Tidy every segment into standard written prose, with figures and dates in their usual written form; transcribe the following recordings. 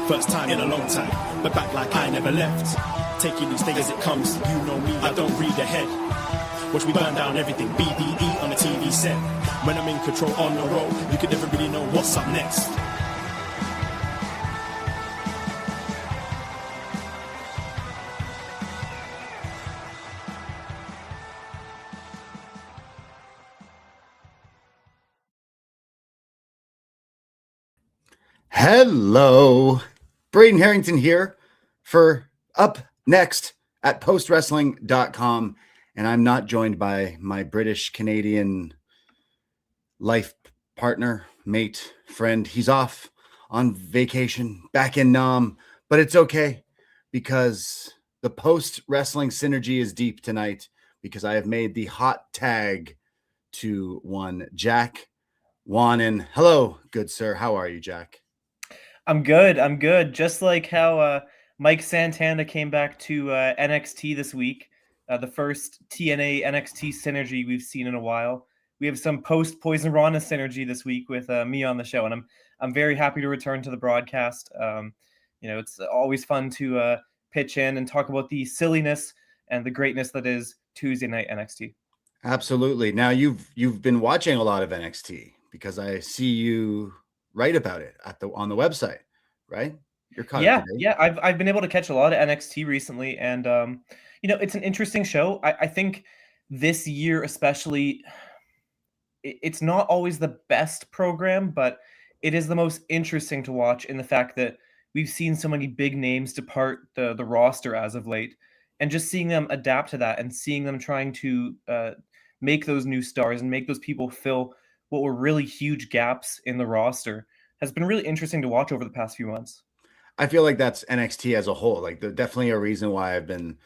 First time in a long time, but back like I never left. Taking each day as it comes, you know me, I don't read ahead. Watch me burn down everything, BDE on a TV set. When I'm in control on the road, you could never really know what's up next. Hello, Braden Herrington here for Up Next at postwrestling.com. And I'm not joined by my British Canadian life partner, mate, friend. He's off on vacation back in Nam, but it's okay because the post wrestling synergy is deep tonight because I have made the hot tag to one Jack Wannan. Hello, good sir. How are you, Jack? I'm good. Just like how Mike Santana came back to NXT this week, the first TNA NXT synergy we've seen in a while. We have some post Poisonrana synergy this week with me on the show, and I'm very happy to return to the broadcast. It's always fun to pitch in and talk about the silliness and the greatness that is Tuesday night NXT. Absolutely. Now you've been watching a lot of NXT because I see you write about it on the website, right? You're caught up to date. Yeah. I've been able to catch a lot of NXT recently, and it's an interesting show. I think this year especially, it's not always the best program, but it is the most interesting to watch in the fact that we've seen so many big names depart the roster as of late, and just seeing them adapt to that and seeing them trying to make those new stars and make those people fill what were really huge gaps in the roster has been really interesting to watch over the past few months. I feel like that's NXT as a whole. Like, definitely a reason why I've been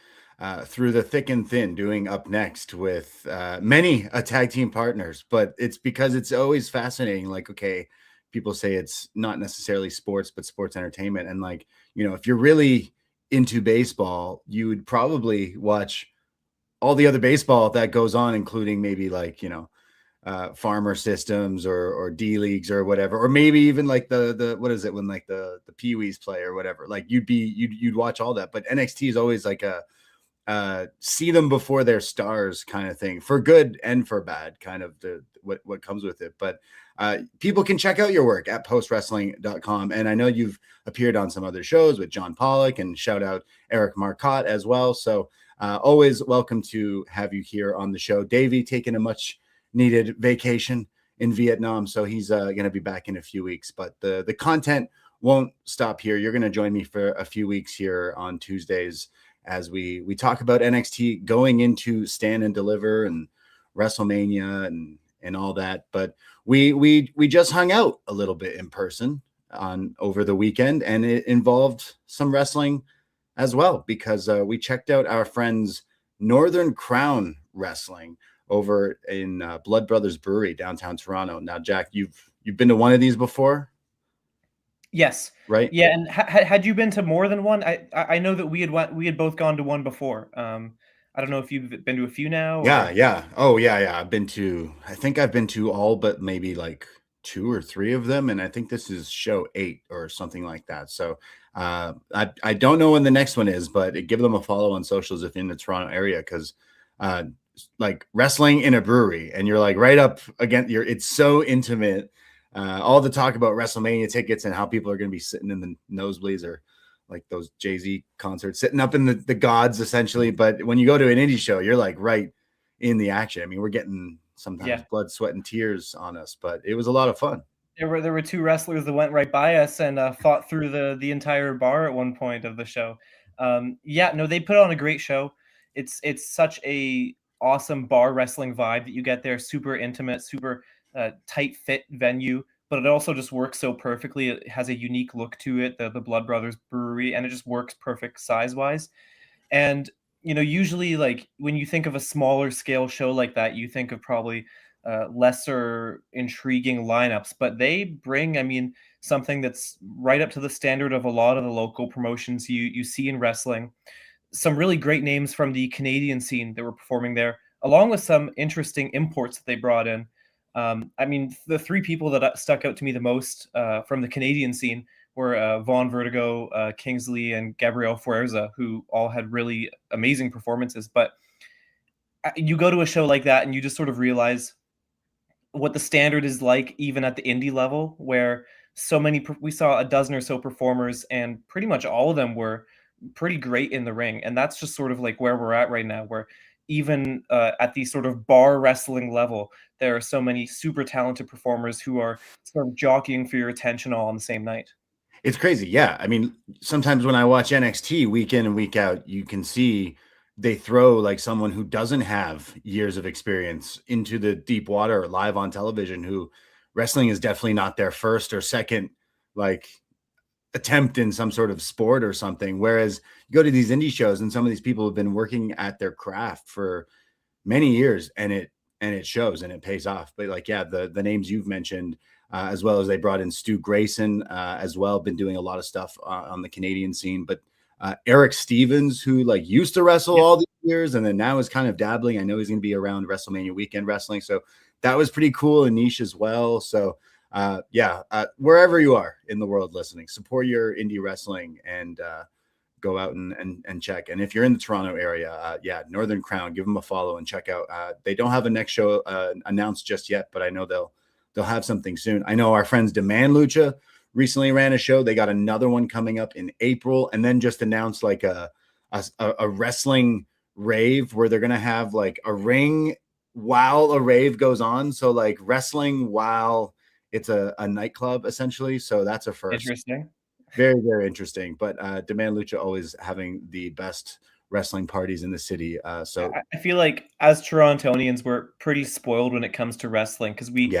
through the thick and thin doing Up Next with many tag team partners, but it's because it's always fascinating. Like, okay, people say it's not necessarily sports, but sports entertainment. And like, if you're really into baseball, you would probably watch all the other baseball that goes on, including maybe like, farmer systems or D leagues or whatever, or maybe even like the what is it when like the Pee-wees play or whatever, like you'd watch all that. But NXT is always like a see them before they're stars kind of thing, for good and for bad, kind of what comes with it. But people can check out your work at postwrestling.com, and I know you've appeared on some other shows with John Pollock, and shout out Eric Marcotte as well. So always welcome to have you here on the show. Davie taking a much needed vacation in Vietnam, so he's going to be back in a few weeks, but the content won't stop here. You're going to join me for a few weeks here on Tuesdays as we talk about NXT going into Stand and Deliver and WrestleMania and all that. But we just hung out a little bit in person over the weekend, and it involved some wrestling as well, because we checked out our friends Northern Crown Wrestling over in Blood Brothers Brewery, downtown Toronto. Now, Jack, you've been to one of these before? Yes. Right. Yeah. And had you been to more than one? I know that we had both gone to one before. I don't know if you've been to a few now. Yeah. Oh yeah. I think I've been to all but maybe like 2 or 3 of them, and I think this is show 8 or something like that. So I don't know when the next one is, but give them a follow on socials if you're in the Toronto area, because like wrestling in a brewery, and you're like right up against it's so intimate. All the talk about WrestleMania tickets and how people are going to be sitting in the nosebleeds, or like those Jay-Z concerts, sitting up in the gods essentially. But when you go to an indie show, you're like right in the action. I mean, we're getting sometimes blood, sweat, and tears on us, but it was a lot of fun. There were 2 wrestlers that went right by us and fought through the entire bar at one point of the show. They put on a great show. It's such a awesome bar wrestling vibe that you get there. Super intimate, super tight fit venue, but it also just works so perfectly. It has a unique look to it, the Blood Brothers Brewery, and it just works perfect size wise. And usually, like, when you think of a smaller scale show like that, you think of probably lesser intriguing lineups, but they bring, something that's right up to the standard of a lot of the local promotions you see in wrestling. Some really great names from the Canadian scene that were performing there, along with some interesting imports that they brought in. I mean, the three people that stuck out to me the most from the Canadian scene were Vaughn Vertigo, Kingsley, and Gabriel Fuerza, who all had really amazing performances. But you go to a show like that and you just sort of realize what the standard is like, even at the indie level, where we saw a dozen or so performers, and pretty much all of them were pretty great in the ring. And that's just sort of like where we're at right now, where even at the sort of bar wrestling level, there are so many super talented performers who are sort of jockeying for your attention all on the same night. It's crazy. Yeah. I mean, sometimes when I watch NXT week in and week out, you can see they throw like someone who doesn't have years of experience into the deep water live on television, who wrestling is definitely not their first or second like attempt in some sort of sport or something. Whereas you go to these indie shows and some of these people have been working at their craft for many years, and it shows and it pays off. But like, yeah, the names you've mentioned, as well as they brought in Stu Grayson as well, been doing a lot of stuff on the Canadian scene. But Eric Stevens, who like used to wrestle all these years and then now is kind of dabbling. I know he's going to be around WrestleMania weekend wrestling, so that was pretty cool and niche as well. So wherever you are in the world listening, support your indie wrestling and go out and check. And if you're in the Toronto area, Northern Crown, give them a follow and check out. They don't have a next show announced just yet, but I know they'll have something soon. I know our friends Demand Lucha recently ran a show. They got another one coming up in April, and then just announced like a wrestling rave where they're gonna have like a ring while a rave goes on. So like wrestling while it's a nightclub essentially. So that's a first. Interesting. Very, very interesting. But Demand Lucha always having the best wrestling parties in the city. So I feel like as Torontonians, we're pretty spoiled when it comes to wrestling, because we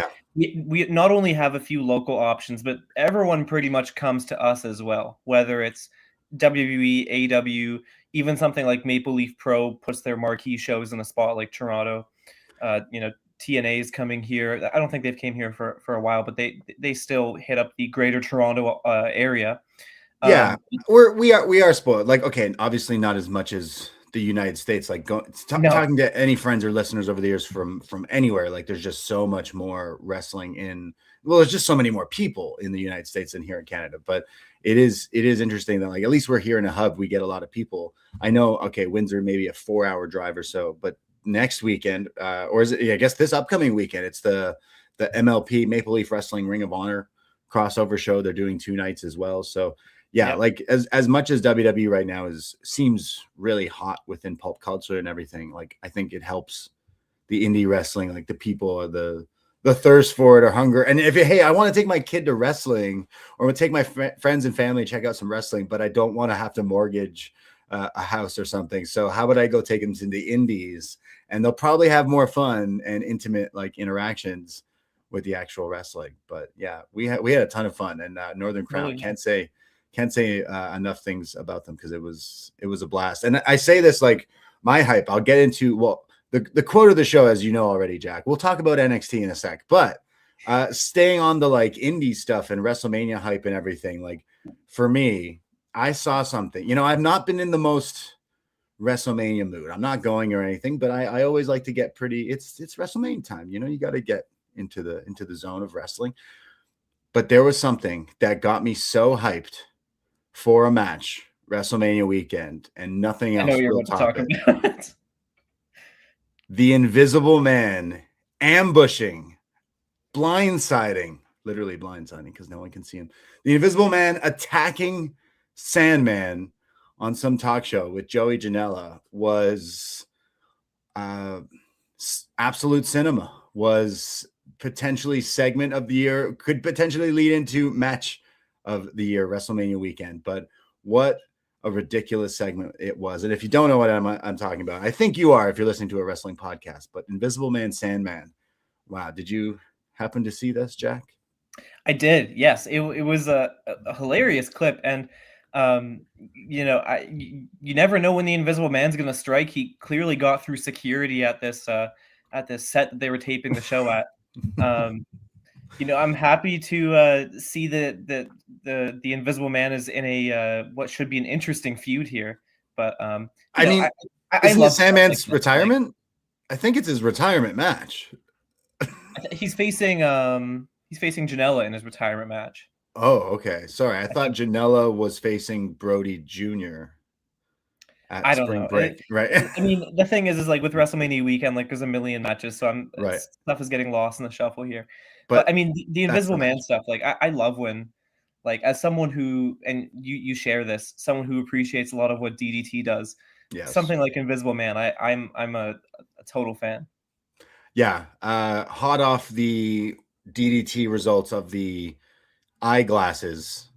not only have a few local options, but everyone pretty much comes to us as well, whether it's WWE, AEW, even something like Maple Leaf Pro puts their marquee shows in a spot like Toronto. TNA is coming here. I don't think they've came here for a while, but they still hit up the greater Toronto area. We are spoiled. Like, okay, obviously not as much as the United States. Like talking to any friends or listeners over the years from anywhere, like there's just so much more wrestling there's just so many more people in the United States than here in Canada. But it is interesting that like at least we're here in a hub, we get a lot of people. I know, okay, Windsor maybe a 4-hour drive or so, but next weekend, or is it? I guess this upcoming weekend, it's the MLP Maple Leaf Wrestling Ring of Honor crossover show. They're doing 2 nights as well. So like as much as WWE right now seems really hot within pulp culture and everything, like I think it helps the indie wrestling, like the people or the thirst for it or hunger. And if I want to take my kid to wrestling, or take my friends and family check out some wrestling, but I don't want to have to mortgage a house or something. So how would I go take them to the indies? And they'll probably have more fun and intimate like interactions with the actual wrestling. But yeah, we had a ton of fun, and Northern Crown can't say enough things about them, because it was a blast. And I say this like my hype. I'll get into the quote of the show, as you know already, Jack. We'll talk about NXT in a sec, but staying on the like indie stuff and WrestleMania hype and everything, like for me, I saw something. I've not been in the most WrestleMania mood. I'm not going or anything, but I always like to get pretty. It's WrestleMania time. You got to get into the zone of wrestling. But there was something that got me so hyped for a match WrestleMania weekend, and nothing else. I know you're about to talk about. The Invisible Man ambushing, blindsiding, literally blindsiding because no one can see him. The Invisible Man attacking Sandman on some talk show with Joey Janela was absolute cinema. Was potentially segment of the year, could potentially lead into match of the year, WrestleMania weekend. But what a ridiculous segment it was. And if you don't know what I'm talking about, I think you are if you're listening to a wrestling podcast. But Invisible Man Sandman, wow, did you happen to see this, Jack? I did, yes. It was a hilarious clip, and you never know when the Invisible Man's going to strike. He clearly got through security at this set that they were taping the show at. I'm happy to see the Invisible Man is in a what should be an interesting feud here. But I mean, I isn't it love Sandman's like retirement? I think it's his retirement match. He's facing Janela in his retirement match. Oh, okay. Sorry, I thought Janela was facing Brody Jr. at I don't spring know. break, right? I mean, the thing is like with WrestleMania weekend, like there's a million matches, so Right. stuff is getting lost in the shuffle here. But I mean, the Invisible Man stuff, like I love when, like, as someone who, and you share this, someone who appreciates a lot of what DDT does, yes, something like Invisible Man, I'm a total fan. Yeah, hot off the DDT results of the eyeglasses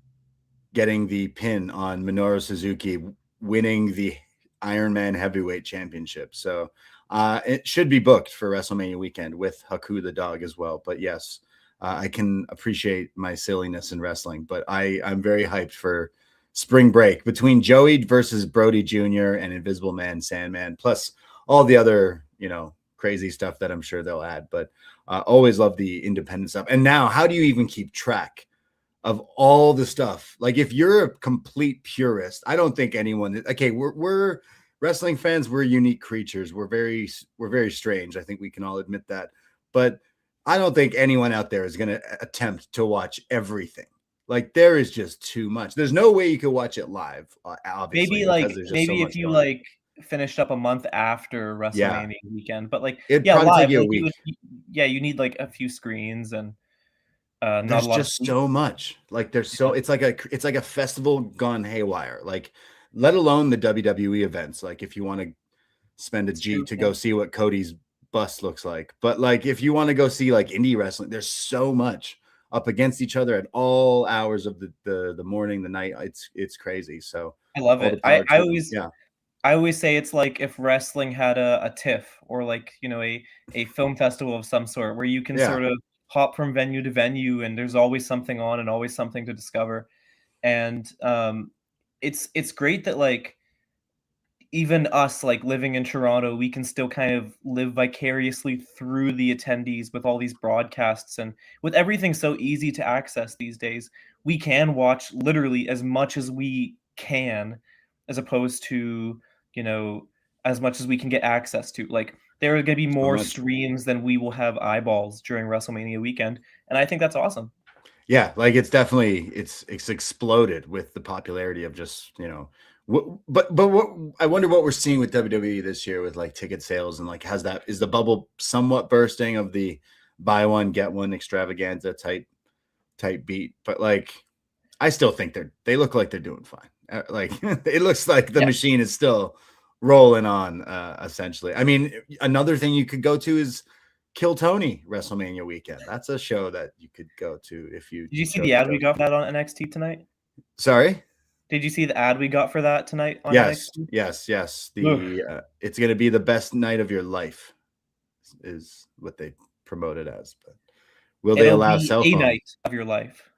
getting the pin on Minoru Suzuki, winning the Iron Man Heavyweight Championship. So it should be booked for WrestleMania weekend with Haku the dog as well. But yes, I can appreciate my silliness in wrestling, but I'm very hyped for spring break between Joey versus Brody Jr. and Invisible Man, Sandman, plus all the other, crazy stuff that I'm sure they'll add. But always love the independent stuff. And now, how do you even keep track of all the stuff? Like, if you're a complete purist, I don't think anyone. Okay, we're wrestling fans. We're unique creatures. We're very strange. I think we can all admit that. But I don't think anyone out there is going to attempt to watch everything. Like, there is just too much. There's no way you could watch it live. Obviously, maybe if you like finished up a month after WrestleMania weekend, but like it'd probably live, take you a like, week. You need like a few screens and there's just so much. Like it's like a festival gone haywire. Like, let alone the WWE events. Like, if you want to spend a G to go see what Cody's bust looks like, but like if you want to go see like indie wrestling, there's so much up against each other at all hours of the morning, the night. It's crazy. So I love it. I always say it's like if wrestling had a TIFF or like, a film festival of some sort where you can sort of hop from venue to venue and there's always something on and always something to discover. And it's great that like even us like living in Toronto, we can still kind of live vicariously through the attendees with all these broadcasts, and with everything so easy to access these days, we can watch literally as much as we can, as opposed to, as much as we can get access to. Like, there are going to be more streams than we will have eyeballs during WrestleMania weekend, and I think that's awesome. Yeah, like it's definitely it's exploded with the popularity of just, but what I wonder what we're seeing with WWE this year with like ticket sales, and like is the bubble somewhat bursting of the buy one get one extravaganza type beat? But like, I still think they look like they're doing fine. Like, it looks like the machine is still rolling on, essentially. I mean, another thing you could go to is Kill Tony WrestleMania weekend. That's a show that you could go to if you. Did you see the ad we got for that on NXT tonight? Sorry? Did you see the ad we got for that tonight on NXT? Yes. It's going to be the best night of your life is what they promote it as. But will they allow cell phone? A night of your life.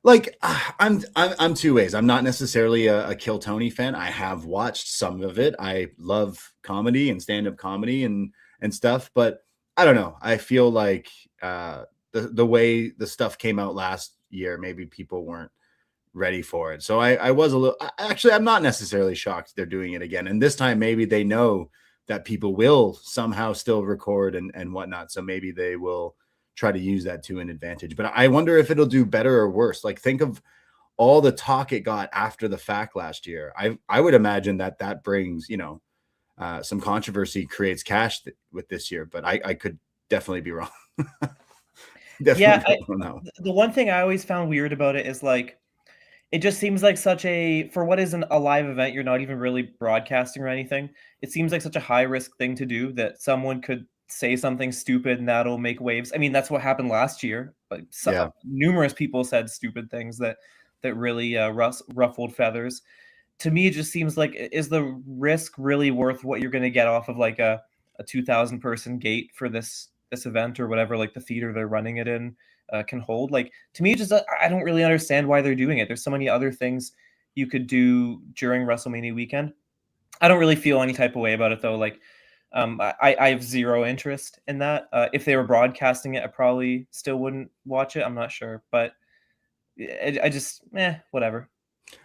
Like, I'm two ways. I'm not necessarily a Kill Tony fan. I have watched some of it. I love comedy and stand-up comedy and stuff, but I don't know. I feel like the way the stuff came out last year, maybe people weren't ready for it. So I was a little. Actually, I'm not necessarily shocked they're doing it again. And this time, maybe they know that people will somehow still record and whatnot. So maybe they will try to use that to an advantage. But I wonder if it'll do better or worse. Like, think of all the talk it got after the fact last year. I would imagine that brings, some controversy, creates cash with this year, but I could definitely be wrong. The one thing I always found weird about it is like, it just seems like for what isn't a live event, you're not even really broadcasting or anything. It seems like such a high risk thing to do that someone could say something stupid and that'll make waves. I mean, that's what happened last year. Like, numerous people said stupid things that really ruffled feathers. To me, it just seems like, is the risk really worth what you're going to get off of like a 2,000 person gate for this event or whatever, like the theater they're running it in can hold? Like, to me, just I don't really understand why they're doing it. There's so many other things you could do during WrestleMania weekend. I don't really feel any type of way about it though. Like, I have zero interest in that. If they were broadcasting it, I probably still wouldn't watch it. I'm not sure, but I just whatever.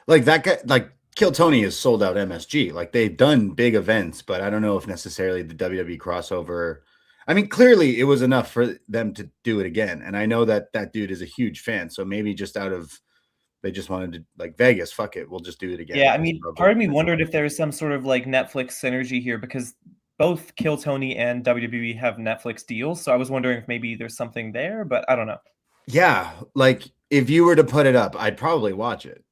Like that guy, like Kill Tony has sold out MSG. Like they've done big events, but I don't know if necessarily the WWE crossover. I mean, clearly it was enough for them to do it again. And I know that that dude is a huge fan. So maybe just out of, they just wanted to, like, Vegas, fuck it, we'll just do it again. Yeah, I mean, part of me wondered if there's some sort of like Netflix synergy here, because both Kill Tony and WWE have Netflix deals. So I was wondering if maybe there's something there, but I don't know. Yeah, like if you were to put it up, I'd probably watch it.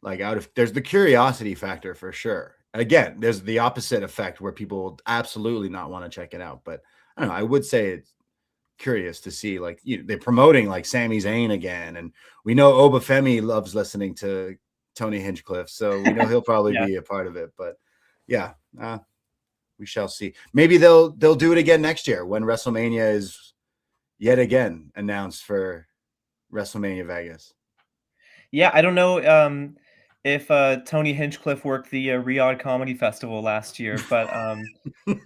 Like there's the curiosity factor for sure. Again, there's the opposite effect where people will absolutely not want to check it out. But I don't know, I would say it's curious to see, like, they're promoting like Sami Zayn again, and we know Oba Femi loves listening to Tony Hinchcliffe, so we know he'll probably be a part of it. But yeah, we shall see. Maybe they'll do it again next year when WrestleMania is yet again announced for WrestleMania Vegas. Yeah, I don't know if Tony Hinchcliffe worked the Riyadh Comedy Festival last year, but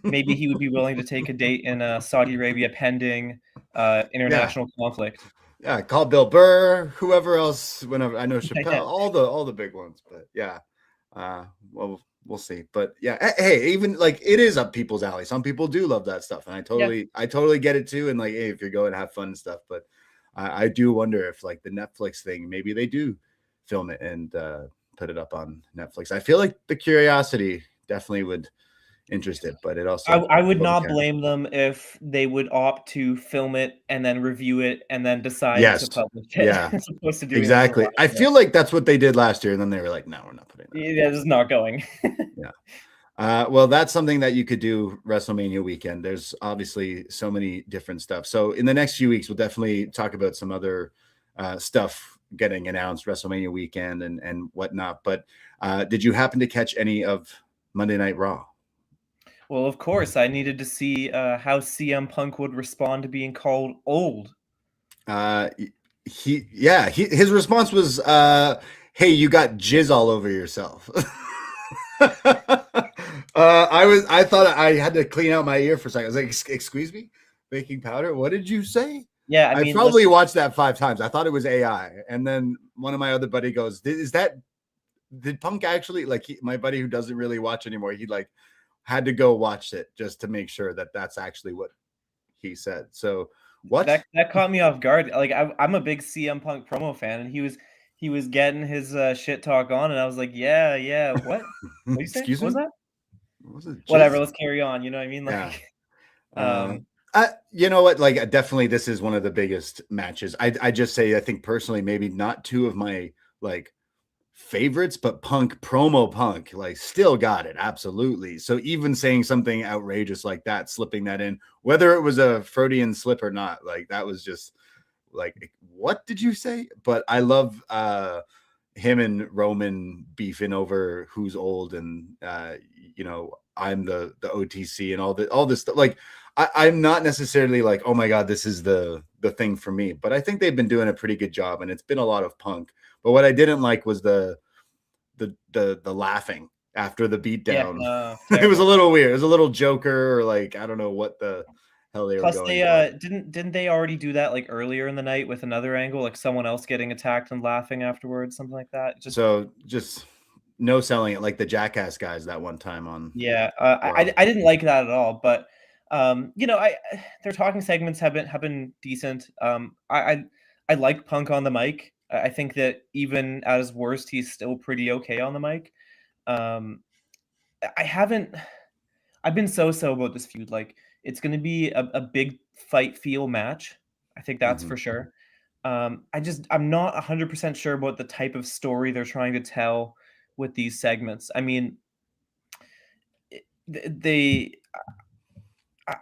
maybe he would be willing to take a date in Saudi Arabia pending international conflict. Yeah, call Bill Burr, whoever else, whenever. I know Chappelle, all the big ones. But yeah, well, we'll see. But yeah, hey, even like it is up people's alley. Some people do love that stuff, and I totally get it too. And like, hey, if you're going to have fun and stuff, but I do wonder if like the Netflix thing, maybe they do film it and put it up on Netflix. I feel like the curiosity definitely would interest it, but it also I would not blame them if they would opt to film it and then review it and then decide to publish it. Yeah, as opposed to doing exactly. I feel like that's what they did last year, and then they were like, "No, we're not putting that." Yeah, this is not going. Yeah. Well, that's something that you could do WrestleMania weekend. There's obviously so many different stuff. So in the next few weeks, we'll definitely talk about some other stuff getting announced WrestleMania weekend and whatnot. But did you happen to catch any of Monday Night Raw? Well, of course, I needed to see how CM Punk would respond to being called old. His response was, "Hey, you got jizz all over yourself." I thought I had to clean out my ear for a second. I was like, "Excuse me, baking powder? What did you say?" Yeah, I probably watched that 5 times. I thought it was AI, and then one of my other buddy goes, Did Punk actually, like, my buddy who doesn't really watch anymore? He like had to go watch it just to make sure that that's actually what he said. So what that caught me off guard. Like I'm a big CM Punk promo fan, and he was getting his shit talk on, and I was like, yeah, what? What you say? Excuse what was me? that? What was it? Whatever, let's carry on. You know what I mean? Like, you know what? Like, definitely, this is one of the biggest matches. I just say, I think personally, maybe not two of my like favorites, but promo Punk, like, still got it. Absolutely. So even saying something outrageous like that, slipping that in, whether it was a Freudian slip or not, like, that was just like, what did you say? But I love him and Roman beefing over who's old, and I'm the OTC and all this stuff. Like, I'm not necessarily like, oh my God, this is the thing for me, but I think they've been doing a pretty good job, and it's been a lot of Punk. But what I didn't like was the laughing after the beatdown. Yeah, it was a little weird. It was a little Joker, or like, I don't know what the hell they were going. Plus, didn't they already do that like earlier in the night with another angle, like someone else getting attacked and laughing afterwards, something like that? Just no selling it, like the Jackass guys that one time on. Yeah, I didn't like that at all, but their talking segments have been decent. I like Punk on the mic. I think that even at his worst, he's still pretty okay on the mic. I've been so about this feud. Like, it's going to be a big fight feel match. I think that's for sure. I'm not 100% sure about the type of story they're trying to tell with these segments. I mean,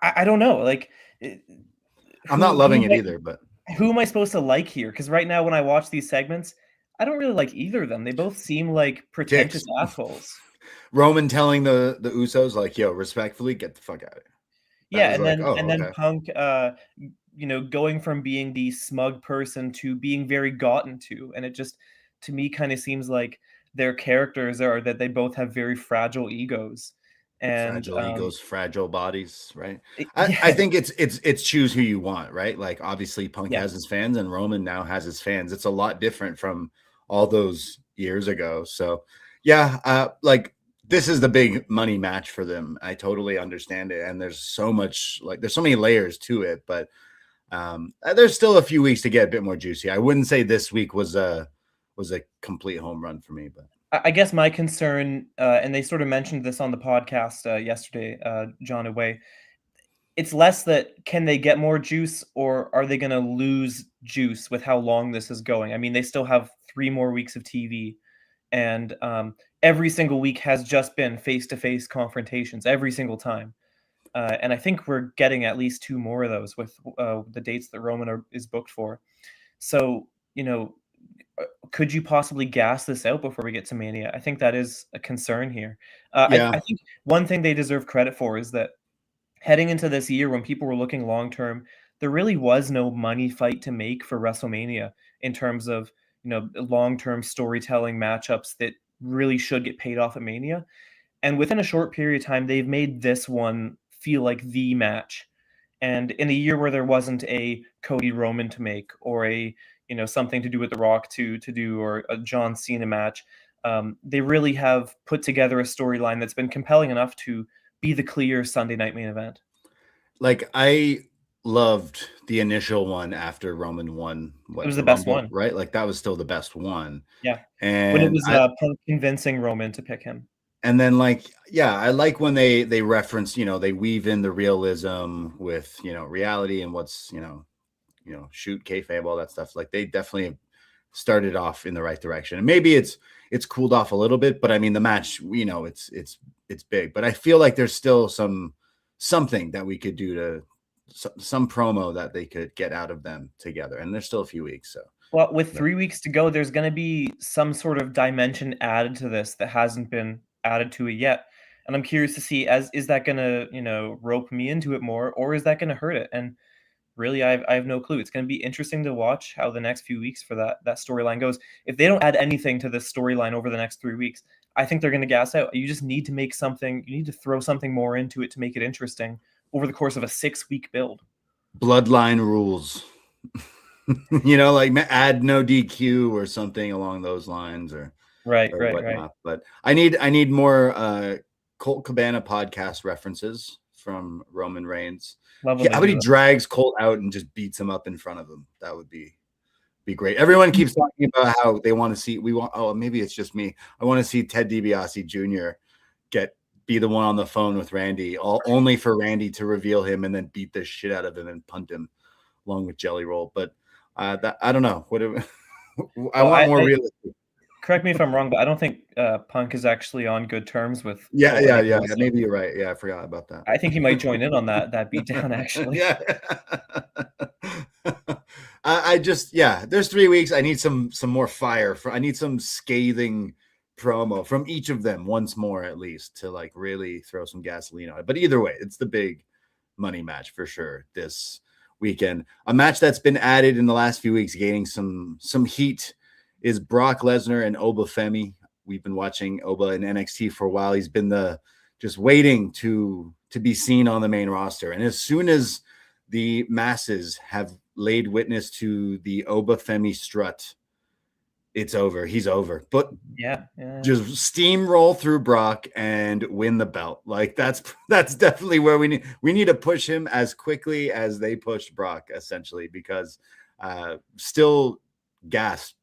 I don't know. Like, I'm not loving it either, but who am I supposed to like here? Because right now, when I watch these segments, I don't really like either of them. They both seem like pretentious assholes. Roman telling the Usos, like, yo, respectfully, get the fuck out of here. Yeah, and then Punk, going from being the smug person to being very gotten to, and it just, to me, kind of seems like their characters are that they both have very fragile egos, And fragile egos, fragile bodies, right? yeah, I think it's choose who you want, right? Like obviously Punk yeah, has his fans and Roman now has his fans. It's a lot different from all those years ago. So yeah, like this is the big money match for them. I totally understand it. And there's so much, like there's so many layers to it, but there's still a few weeks to get a bit more juicy. I wouldn't say this week was a complete home run for me, but I guess my concern, and they sort of mentioned this on the podcast yesterday, John Away, it's less that can they get more juice or are they going to lose juice with how long this is going? I mean, they still have 3 more weeks of TV, and every single week has just been face-to-face confrontations every single time. And I think we're getting at least 2 more of those with the dates that Roman is booked for. So, could you possibly gas this out before we get to Mania? I think that is a concern here. yeah. I think one thing they deserve credit for is that heading into this year when people were looking long term, there really was no money fight to make for WrestleMania in terms of long term storytelling matchups that really should get paid off at Mania. And within a short period of time, they've made this one feel like the match. And in a year where there wasn't a Cody Roman to make, or a something to do with The Rock to do, or a John Cena match, they really have put together a storyline that's been compelling enough to be the clear Sunday night main event. Like I loved the initial one after Roman won. It was the best one, right? Like that was still the best one. Yeah, and when it was Punk convincing Roman to pick him. And then, like, yeah, I like when they reference, they weave in the realism with, reality and what's, shoot kayfabe, all that stuff. Like they definitely started off in the right direction. And maybe it's cooled off a little bit, but I mean the match, it's big. But I feel like there's still something that we could do to some promo that they could get out of them together. And there's still a few weeks, so. Well, with 3 weeks to go, there's going to be some sort of dimension added to this that hasn't been added to it yet. And I'm curious to see, is that going to, rope me into it more, or is that going to hurt it? And really, I have no clue. It's going to be interesting to watch how the next few weeks for that storyline goes. If they don't add anything to this storyline over the next 3 weeks, I think they're going to gas out. You just need to make something, you need to throw something more into it to make it interesting over the course of a 6-week build. Bloodline rules. Like add no DQ or something along those lines, or right. But I need more Colt Cabana podcast references from Roman Reigns. How about he drags Colt out and just beats him up in front of him? That would be great. Everyone keeps talking about how they want to see. Maybe it's just me. I want to see Ted DiBiase Jr. be the one on the phone with Randy, only for Randy to reveal him and then beat the shit out of him and punt him along with Jelly Roll. But I don't know. I want more realistic. Correct me if I'm wrong, but I don't think Punk is actually on good terms with. Yeah. Maybe you're right. Yeah, I forgot about that. I think he might join in on that beatdown. Actually, yeah. I just There's 3 weeks. I need some more fire. I need some scathing promo from each of them once more at least to like really throw some gasoline on it. But either way, it's the big money match for sure this weekend. A match that's been added in the last few weeks, gaining some heat, is Brock Lesnar and Oba Femi. We've been watching Oba in NXT for a while. He's been just waiting to be seen on the main roster. And as soon as the masses have laid witness to the Oba Femi strut, it's over. He's over. But yeah. Just steamroll through Brock and win the belt. Like that's definitely where we need to push him as quickly as they pushed Brock, essentially, because still gasped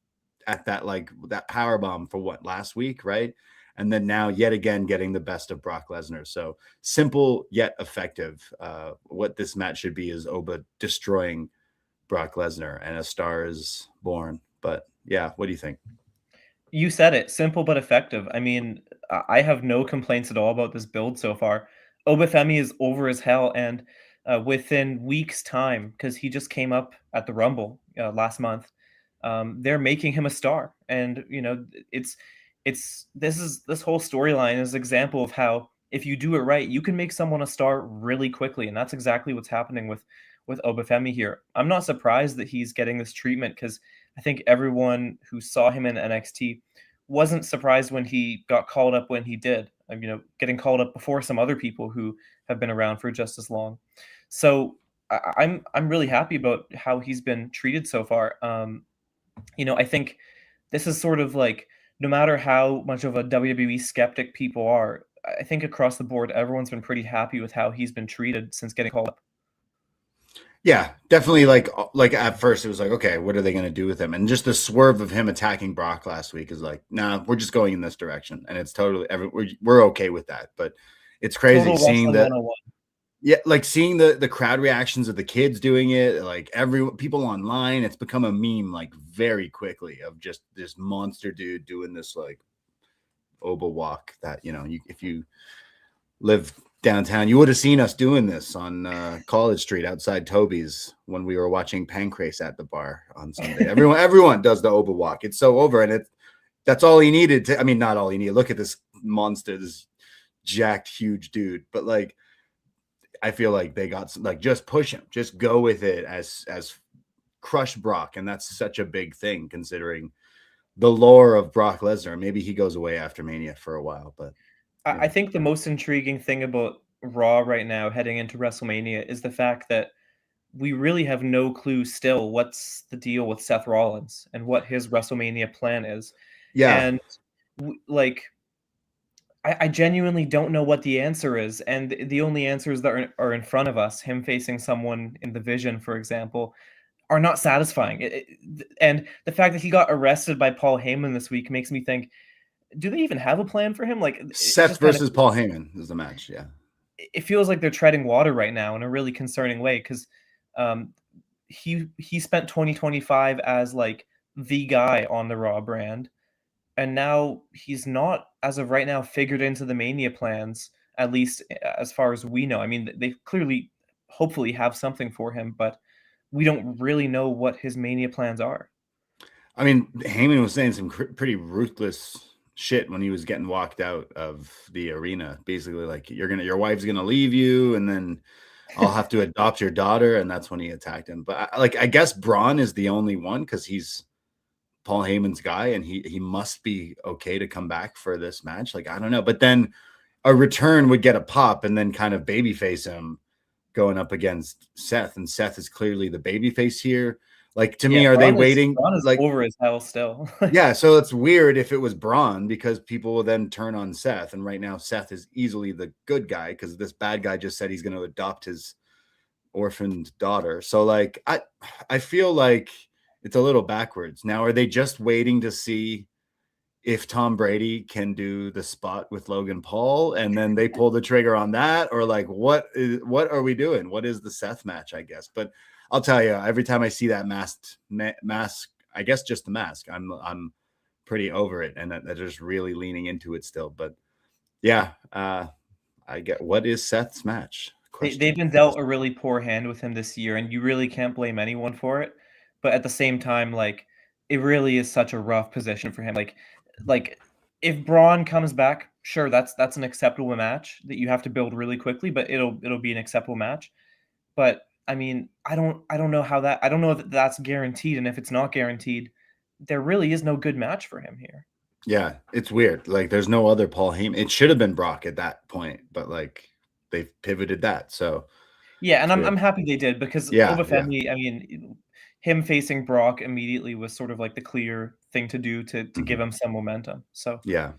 at that power bomb for last week, right? And then now yet again getting the best of Brock Lesnar. So simple yet effective. What this match should be is Oba destroying Brock Lesnar, and a star is born. But yeah, what do you think? You said it, simple but effective. I mean, I have no complaints at all about this build so far. Oba Femi is over as hell, and within weeks' time, because he just came up at the Rumble last month, they're making him a star. And this whole storyline is an example of how if you do it right, you can make someone a star really quickly, and that's exactly what's happening with Oba Femi here. I'm not surprised that he's getting this treatment, because I think everyone who saw him in NXT wasn't surprised when he got called up when he did. getting called up before some other people who have been around for just as long. So I'm really happy about how he's been treated so far. I think this is sort of like, no matter how much of a WWE skeptic people are, I think across the board, everyone's been pretty happy with how he's been treated since getting called up. Yeah, definitely. Like at first it was like, okay, what are they going to do with him? And just the swerve of him attacking Brock last week is like, nah, we're just going in this direction, and it's totally we're okay with that. But it's crazy Total seeing Wrestling the 101. yeah, like seeing the crowd reactions of the kids doing it, like people online. It's become a meme like very quickly of just this monster dude doing this like Oba walk that if you live downtown, you would have seen us doing this on College Street outside Toby's when we were watching Pancrase at the bar on Sunday. Everyone does the Oba walk. It's so over, and that's all he needed to. I mean, not all he needed. Look at this monster, this jacked, huge dude. But like, I feel like they got like, just push him, just go with it as crush Brock, and that's such a big thing considering the lore of Brock Lesnar. Maybe he goes away after Mania for a while, but. I think the most intriguing thing about Raw right now heading into WrestleMania is the fact that we really have no clue still what's the deal with Seth Rollins and what his WrestleMania plan is. Yeah. And I genuinely don't know what the answer is. And the only answers that are in front of us, him facing someone in the Vision, for example, are not satisfying. And the fact that he got arrested by Paul Heyman this week makes me think, do they even have a plan for him? Like, Seth versus Paul Heyman is the match. Yeah. It feels like they're treading water right now in a really concerning way, because he spent 2025 as like the guy on the Raw brand, and now he's not, as of right now, figured into the Mania plans, at least as far as we know. I mean, they clearly, hopefully, have something for him, but we don't really know what his Mania plans are. I mean, Heyman was saying some pretty ruthless shit when he was getting walked out of the arena, basically like, your wife's gonna leave you, and then I'll have to adopt your daughter, and that's when he attacked him. But I guess Braun is the only one, because he's Paul Heyman's guy, and he must be okay to come back for this match. Like, I don't know, but then a return would get a pop, and then kind of babyface him going up against Seth, and Seth is clearly the babyface here. Like, to me, are they waiting? Braun is like over as hell still. Yeah, so it's weird if it was Braun, because people will then turn on Seth. And right now, Seth is easily the good guy, because this bad guy just said he's going to adopt his orphaned daughter. So, like, I feel like it's a little backwards. Now, are they just waiting to see if Tom Brady can do the spot with Logan Paul, and then they pull the trigger on that? Or like, what are we doing? What is the Seth match, I guess? But I'll tell you, every time I see that mask, I guess just the mask, I'm pretty over it, and they're just really leaning into it still. But yeah, I get, what is Seth's match? They've been dealt a really poor hand with him this year, and you really can't blame anyone for it. But at the same time, like, it really is such a rough position for him. Like if Braun comes back, sure, that's an acceptable match that you have to build really quickly, but it'll be an acceptable match. But I mean, I don't know how that, I don't know that that's guaranteed. And if it's not guaranteed, there really is no good match for him here. Yeah, it's weird. Like, there's no other Paul Heyman. It should have been Brock at that point, but like, they've pivoted that. So yeah, and I'm happy they did, because Oba Femi, yeah. I mean, him facing Brock immediately was sort of like the clear thing to do to give him some momentum. So yeah,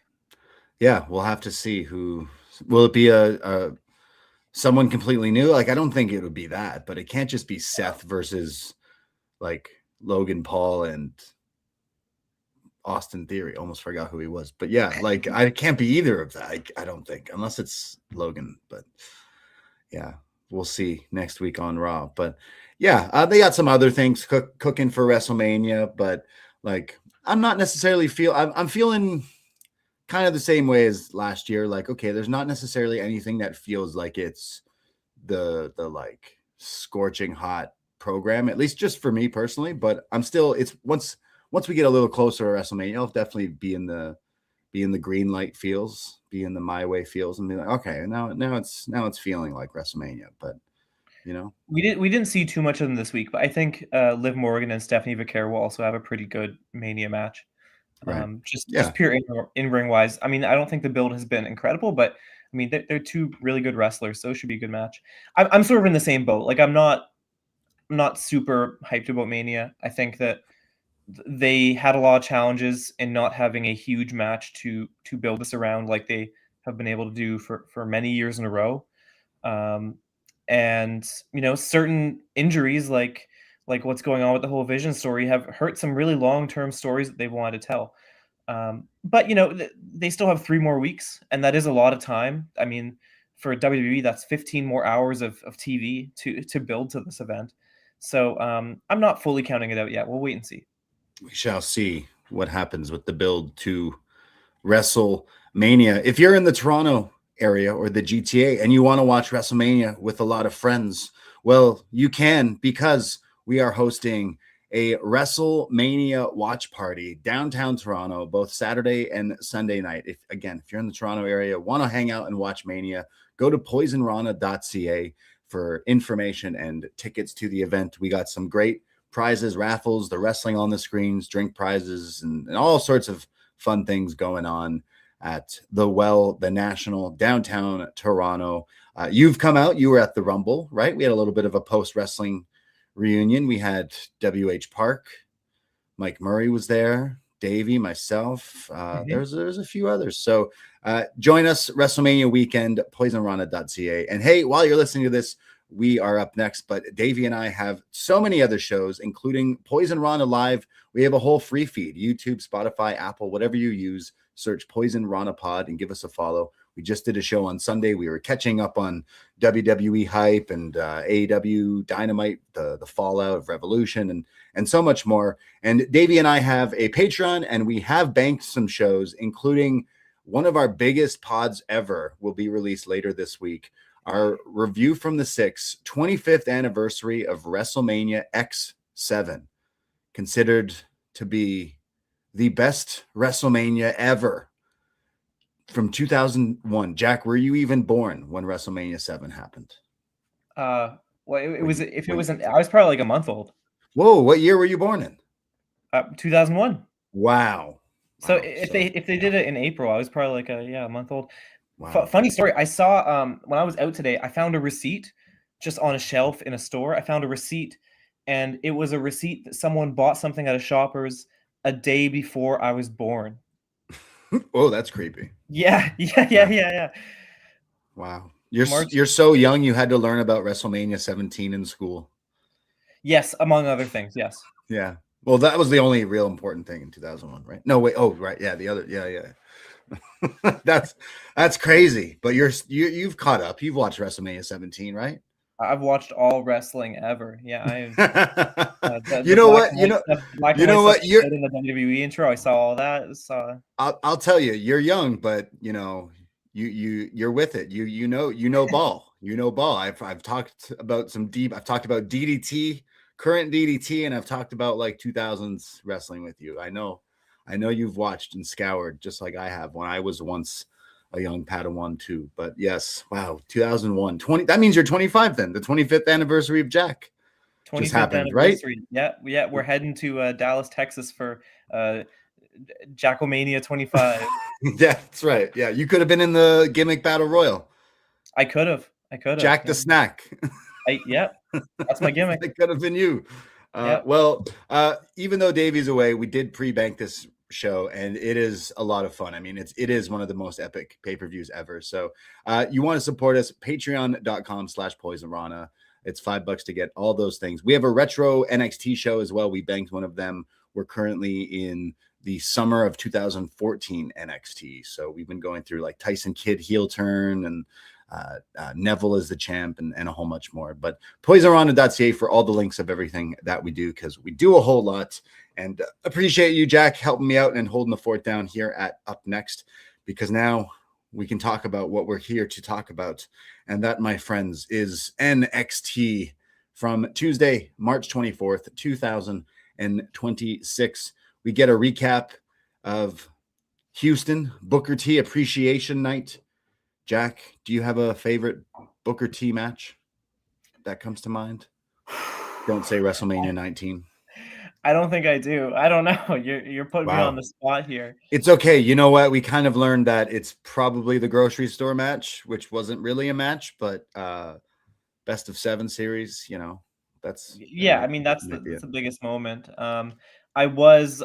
we'll have to see who will it be. A someone completely new? Like, I don't think it would be that, but it can't just be Seth versus like Logan Paul and Austin Theory. Almost forgot who he was, but yeah, like, I can't be either of that. I don't think, unless it's Logan. But yeah, we'll see next week on Raw. But yeah, they got some other things cooking for WrestleMania. But like, I'm not necessarily I'm feeling kind of the same way as last year. Like, okay, there's not necessarily anything that feels like it's the like scorching hot program, at least just for me personally. But I'm still, it's once we get a little closer to WrestleMania, I'll definitely be in the green light feels, be in the my way feels, and be like, okay, now it's feeling like WrestleMania. But we didn't see too much of them this week, but I think Liv Morgan and Stephanie Vaquer will also have a pretty good Mania match. Right. Just pure in-ring wise. I mean, I don't think the build has been incredible, but I mean, they're two really good wrestlers, so it should be a good match. I'm sort of in the same boat. Like, I'm not super hyped about Mania. I think that they had a lot of challenges in not having a huge match to build this around, like they have been able to do for many years in a row. And certain injuries like what's going on with the whole Vision story have hurt some really long-term stories that they've wanted to tell. But they still have 3 more weeks, and that is a lot of time. I mean, for WWE, that's 15 more hours of TV to build to this event. So I'm not fully counting it out yet. We'll wait and see. We shall see what happens with the build to WrestleMania. If you're in the Toronto area or the GTA and you want to watch WrestleMania with a lot of friends, well, you can, because we are hosting a WrestleMania watch party downtown Toronto, both Saturday and Sunday night. If you're in the Toronto area, want to hang out and watch Mania, go to Poisonrana.ca for information and tickets to the event. We got some great prizes, raffles, the wrestling on the screens, drink prizes, and all sorts of fun things going on at the National, downtown Toronto. You've come out. You were at the Rumble, right? We had a little bit of a post-wrestling reunion. We had WH Park. Mike Murray was there. Davie, myself. There's a few others. So join us WrestleMania weekend, Poisonrana.ca. And hey, while you're listening to this, we are up next, but Davie and I have so many other shows, including Poison Rana Live. We have a whole free feed, YouTube, Spotify, Apple, whatever you use. Search Poison Rana Pod and give us a follow. We just did a show on Sunday. We were catching up on WWE hype and AEW Dynamite, the fallout of Revolution, and so much more. And Davie and I have a Patreon, and we have banked some shows, including one of our biggest pods ever will be released later this week. Our review from the 25th anniversary of WrestleMania X7, considered to be the best WrestleMania ever from 2001. Jack, were you even born when WrestleMania 7 happened? Well, I was probably like a month old. Whoa, what year were you born in? 2001. Wow. So if they did it in April, I was probably like a month old. Wow. Funny story. I saw when I was out today, I found a receipt just on a shelf in a store. I found a receipt, and it was a receipt that someone bought something at a Shoppers a day before I was born. Oh, that's creepy. Yeah. Wow. You're so young, you had to learn about WrestleMania 17 in school. Yes, among other things. Yes. Yeah. Well, that was the only real important thing in 2001, right? No, wait. Oh, right. Yeah, the other. Yeah. that's crazy. But you've caught up. You've watched WrestleMania 17, right? I've watched all wrestling ever. Yeah, you know what? You're in the WWE intro. I saw all that. I'll tell you, you're young, but you're with it. You know ball. You know ball. I've talked about I've talked about DDT, current DDT, and I've talked about like 2000s wrestling with you. I know you've watched and scoured just like I have when I was once a young Padawan too. But yes, wow, 2001, 20. That means you're 25 then. The 25th anniversary of Jack just happened, right? Yeah. We're heading to Dallas, Texas for Jackomania 25. Yeah, that's right. Yeah, you could have been in the gimmick battle royal. I could have. Jack the Snack. That's my gimmick. It could have been you. Well, even though Davey's away, we did pre-bank this show, and it is a lot of fun. I mean, it is one of the most epic pay-per-views ever. So you want to support us, patreon.com/poisonrana. It's $5 to get all those things. We have a retro NXT show as well. We banked one of them. We're currently in the summer of 2014 NXT. So we've been going through like Tyson Kidd heel turn and Neville is the champ and a whole much more. But Poisonrana.ca for all the links of everything that we do, because we do a whole lot. And appreciate you, Jack, helping me out and holding the fort down here at upNXT, because now we can talk about what we're here to talk about. And that, my friends, is NXT from Tuesday, March 24th, 2026. We get a recap of Houston Booker T Appreciation Night. Jack, do you have a favorite Booker T match that comes to mind? Don't say WrestleMania 19. I don't think I do. I don't know. You're putting me on the spot here. It's okay. You know what? We kind of learned that it's probably the grocery store match, which wasn't really a match, but best of 7 series, you know, that's I mean that's the biggest moment. I was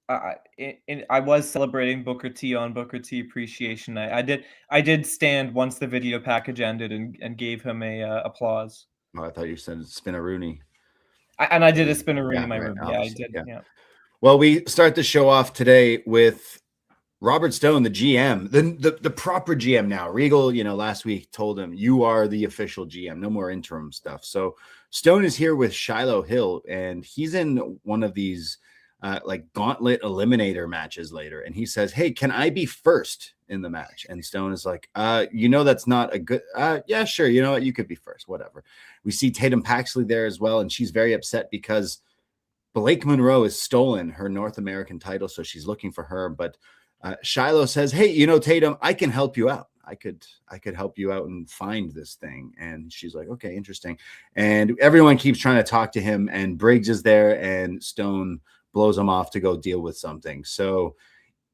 I was celebrating Booker T on Booker T Appreciation Night. I did stand once the video package ended and gave him a applause. Oh, I thought you said Spinaroonie. And I did a Spinaroonie in my room. Yeah, I did. Yeah. Well, we start the show off today with Robert Stone, the GM, the proper GM now. Regal, you know, last week told him, you are the official GM, no more interim stuff. So Stone is here with Shiloh Hill, and he's in one of these like Gauntlet Eliminator matches later. And he says, hey, can I be first in the match? And Stone is like, you know, that's not a good, yeah, sure. You know what? You could be first, whatever. We see Tatum Paxley there as well. And she's very upset because Blake Monroe has stolen her North American title. So she's looking for her. But Shiloh says, hey, you know, Tatum, I can help you out. I could help you out and find this thing. And she's like, okay, interesting. And everyone keeps trying to talk to him, and Briggs is there, and Stone blows him off to go deal with something. So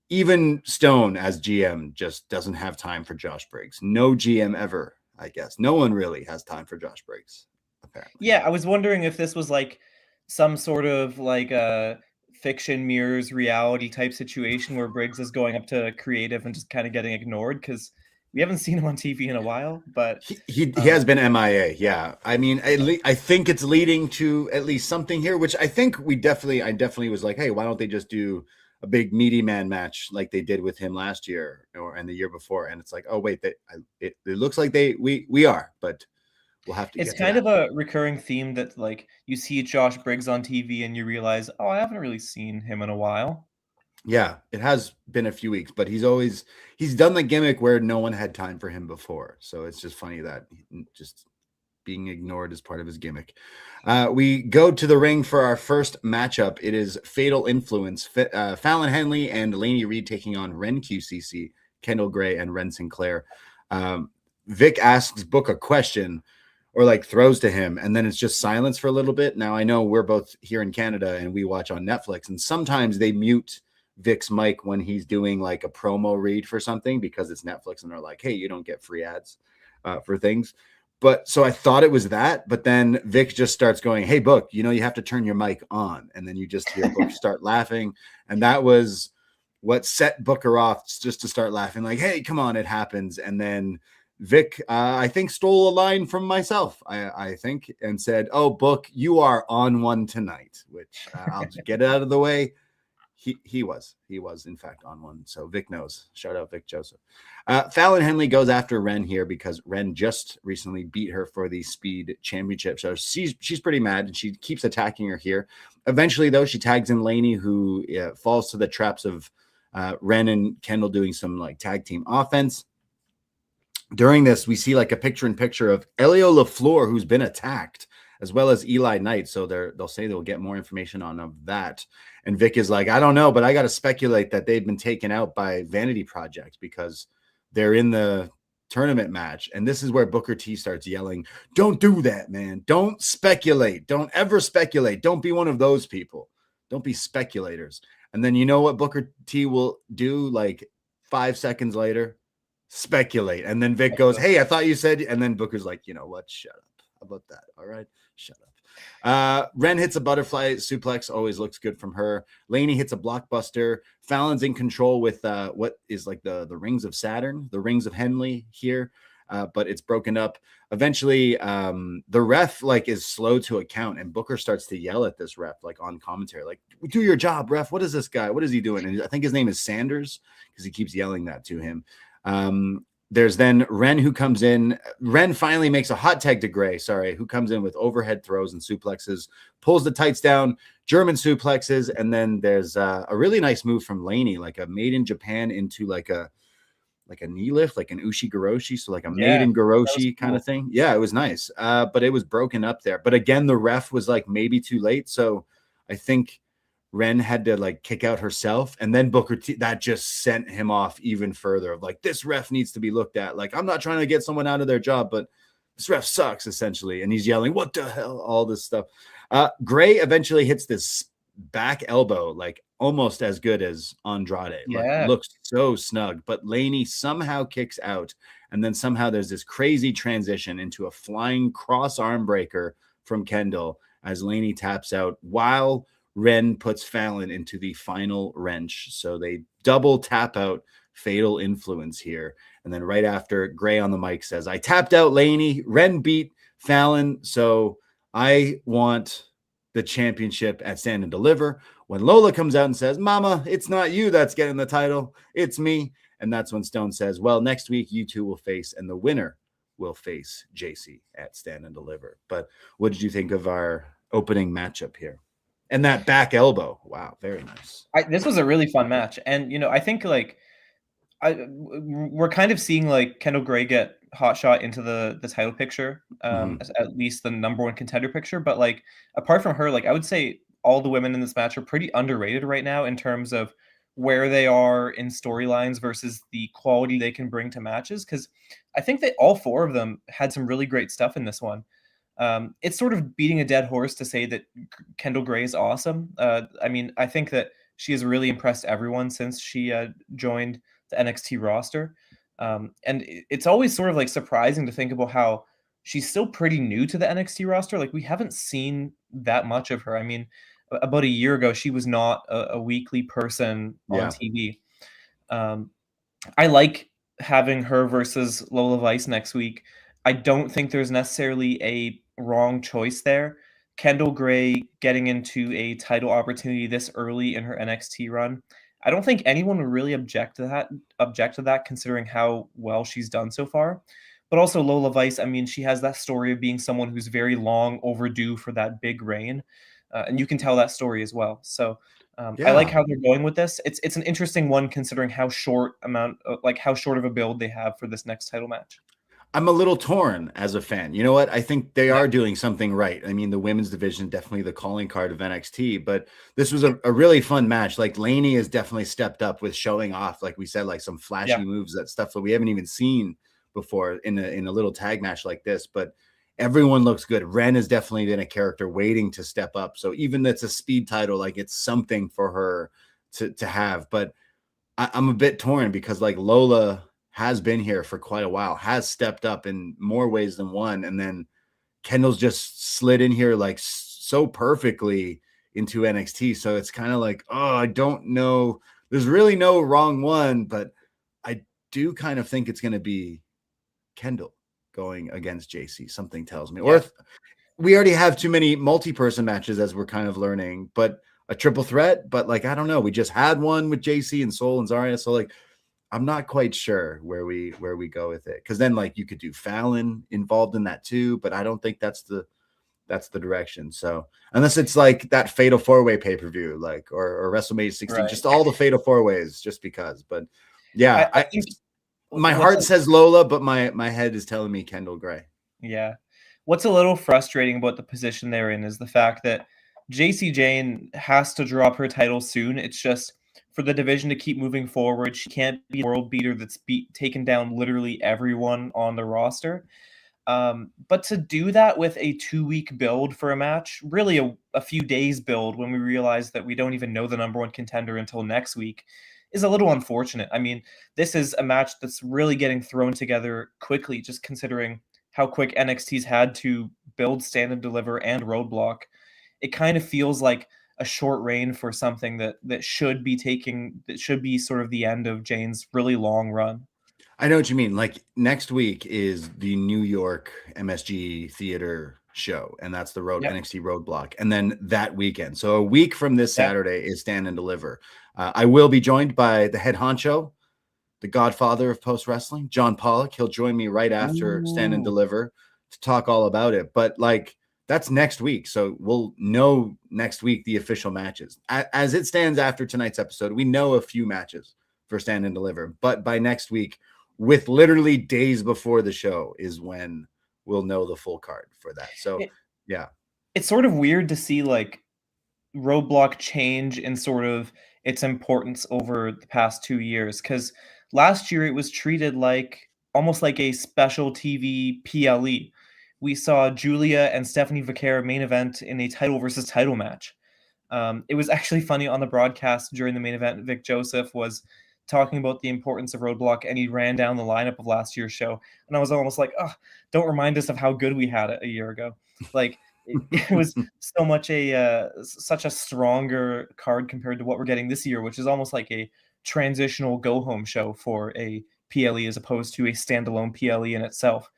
even Stone as GM just doesn't have time for Josh Briggs. No GM ever, I guess. No one really has time for Josh Briggs, apparently. Yeah, I was wondering if this was like some sort of like a fiction mirrors reality type situation where Briggs is going up to creative and just kind of getting ignored, because we haven't seen him on TV in a while. But he has been MIA. Yeah, I mean, I think it's leading to at least something here, which I think I definitely was like, hey, why don't they just do a big meaty man match like they did with him last year and the year before? And it's like, oh wait, it looks like we are, but we'll have to. It's kind of a recurring theme that like you see Josh Briggs on TV and you realize, oh, I haven't really seen him in a while. Yeah, it has been a few weeks, but he's done the gimmick where no one had time for him before. So it's just funny that just being ignored as part of his gimmick. We go to the ring for our first matchup. It is Fatal Influence, Fallon Henley and Lainey Reed taking on Wren QCC, Kendal Gray and Wren Sinclair. Vic asks Book a question or like throws to him, and then it's just silence for a little bit. Now, I know we're both here in Canada and we watch on Netflix, and sometimes they mute Vic's mic when he's doing like a promo read for something because it's Netflix and they're like, hey, you don't get free ads for things. But so I thought it was that, but then Vic just starts going, hey, Book, you know, you have to turn your mic on. And then you just hear Book start laughing. And that was what set Booker off, just to start laughing like, hey, come on, it happens. And then Vic, I think, stole a line from myself, I think, and said, oh, Book, you are on one tonight, which I'll just get it out of the way. He was in fact on one. So Vic knows. Shout out Vic Joseph. Fallon Henley goes after Wren here because Wren just recently beat her for the Speed Championship. So she's pretty mad and she keeps attacking her here. Eventually, though, she tags in Lainey, who falls to the traps of Wren and Kendal doing some like tag team offense. During this, we see like a picture-in-picture of Elio LeFleur, who's been attacked, as well as Eli Knight. So they'll say they'll get more information on that. And Vic is like, I don't know, but I got to speculate that they've been taken out by Vanity Project because they're in the tournament match. And this is where Booker T starts yelling, don't do that, man. Don't speculate. Don't ever speculate. Don't be one of those people. Don't be speculators. And then you know what Booker T will do like 5 seconds later? Speculate. And then Vic goes, hey, I thought you said, and then Booker's like, you know what? Shut up. How about that? All right. Shut up. Wren hits a butterfly suplex. Always looks good from her. Lainey hits a blockbuster. Fallon's in control with what is like the rings of Saturn, the rings of Henley here, but it's broken up. Eventually, the ref like is slow to account, and Booker starts to yell at this ref like on commentary, like, do your job, ref. What is this guy? What is he doing? And I think his name is Sanders because he keeps yelling that to him. There's then Wren who comes in. Wren finally makes a hot tag to Gray, who comes in with overhead throws and suplexes, pulls the tights down, German suplexes, and then there's a really nice move from Lainey, like a made in Japan into like a knee lift, like an Ushi Goroshi, so like a made in Goroshi kind of thing. Yeah, it was nice, but it was broken up there. But again, the ref was like maybe too late, so I think Wren had to like kick out herself, and then Booker T, that just sent him off even further of like, this ref needs to be looked at. Like, I'm not trying to get someone out of their job, but this ref sucks essentially. And he's yelling, what the hell, all this stuff. Gray eventually hits this back elbow, like almost as good as Andrade. Like looks so snug, but Laney somehow kicks out, and then somehow there's this crazy transition into a flying cross arm breaker from Kendal as Laney taps out while Wren puts Fallon into the final wrench. So they double tap out, fatal influence here. And then right after, Gray on the mic says, I tapped out Laney, Wren beat Fallon, so I want the championship at Stand and Deliver. When Lola comes out and says, Mama, it's not you that's getting the title, it's me. And that's when Stone says, well, next week you two will face, and the winner will face JC at Stand and Deliver. But what did you think of our opening matchup here? And that back elbow. Wow, very nice. This was a really fun match. And, I think we're kind of seeing like Kendal Gray get hot shot into the title picture, at least the number one contender picture. But like, apart from her, like I would say all the women in this match are pretty underrated right now in terms of where they are in storylines versus the quality they can bring to matches. Because I think that all four of them had some really great stuff in this one. It's sort of beating a dead horse to say that Kendal Gray is awesome. I mean, I think that she has really impressed everyone since she joined the NXT roster. And it's always sort of like surprising to think about how she's still pretty new to the NXT roster. Like we haven't seen that much of her. I mean, about a year ago, she was not a weekly person on TV. I like having her versus Lola Vice next week. I don't think there's necessarily a wrong choice there. Kendal Gray getting into a title opportunity this early in her NXT run, I don't think anyone would really object to that considering how well she's done so far. But also Lola Vice, I mean, she has that story of being someone who's very long overdue for that big reign. And you can tell that story as well. So I like how they're going with this. It's an interesting one considering how short of a build they have for this next title match. I'm a little torn as a fan. You know what? I think they are doing something right. I mean, the women's division, definitely the calling card of NXT, but this was a really fun match. Like Laney has definitely stepped up with showing off, like we said, like some flashy moves, that stuff that we haven't even seen before in a little tag match like this, but everyone looks good. Wren has definitely been a character waiting to step up. So even that's a speed title, like it's something for her to have, but I'm a bit torn because like Lola has been here for quite a while, has stepped up in more ways than one. And then Kendall's just slid in here like so perfectly into NXT. So it's kind of like, oh, I don't know. There's really no wrong one, but I do kind of think it's going to be Kendal going against JC. Something tells me, or we already have too many multi-person matches as we're kind of learning, but a triple threat. But like, I don't know. We just had one with JC and Soul and Zarya. So like, I'm not quite sure where we go with it. Cause then like you could do Fallon involved in that too, but I don't think that's the direction. So unless it's like that fatal 4-way pay-per-view, like, or WrestleMania 16, just all the fatal 4-ways just because, but yeah, I think my heart says Lola, but my head is telling me Kendal Gray. Yeah. What's a little frustrating about the position they're in is the fact that JC Jane has to drop her title soon. It's just, for the division to keep moving forward, she can't be a world beater that's taken down literally everyone on the roster. But to do that with a 2-week build for a match, really a few days build when we realize that we don't even know the number one contender until next week, is a little unfortunate. I mean, this is a match that's really getting thrown together quickly, just considering how quick NXT's had to build, Stand and Deliver, and Roadblock. It kind of feels like a short reign for something that should be sort of the end of Jane's really long run. I know what you mean. Like next week is the New York MSG Theater show, and that's the NXT Roadblock. And then that weekend, so a week from this Saturday, is Stand and Deliver. I will be joined by the head honcho, the godfather of post wrestling, John Pollock. He'll join me right after Stand and Deliver to talk all about it. But like, that's next week. So we'll know next week the official matches. As it stands after tonight's episode, we know a few matches for Stand and Deliver. But by next week, with literally days before the show, is when we'll know the full card for that. So, it's sort of weird to see like Roadblock change in sort of its importance over the past 2 years. Because last year it was treated like almost like a special TV PLE, we saw Julia and Stephanie Vaquera main event in a title versus title match. It was actually funny on the broadcast during the main event. Vic Joseph was talking about the importance of Roadblock, and he ran down the lineup of last year's show. And I was almost like, oh, don't remind us of how good we had it a year ago. Like, it was so much such a stronger card compared to what we're getting this year, which is almost like a transitional go-home show for a PLE as opposed to a standalone PLE in itself.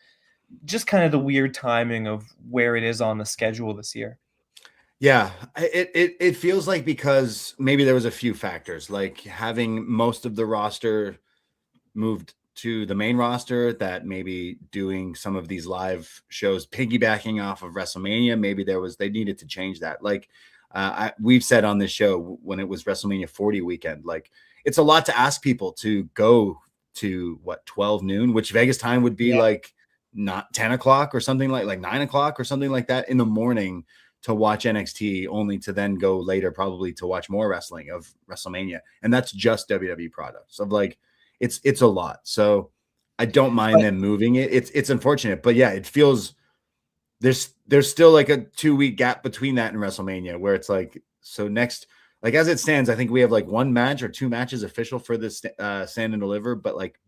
Just kind of the weird timing of where it is on the schedule this year. Yeah, it feels like, because maybe there was a few factors, like having most of the roster moved to the main roster, that maybe doing some of these live shows piggybacking off of WrestleMania, maybe they needed to change that. Like we've said on this show when it was WrestleMania 40 weekend, like it's a lot to ask people to go to 12 noon, which Vegas time would be like not 10 o'clock or something, like 9 o'clock or something like that in the morning, to watch NXT, only to then go later probably to watch more wrestling of WrestleMania. And that's just WWE products. So like it's a lot. So I don't mind them moving it. It's unfortunate, but yeah, it feels there's still like a 2-week gap between that and WrestleMania, where it's like, so next, like as it stands, I think we have like 1 match or 2 matches official for this Stand and Deliver, but like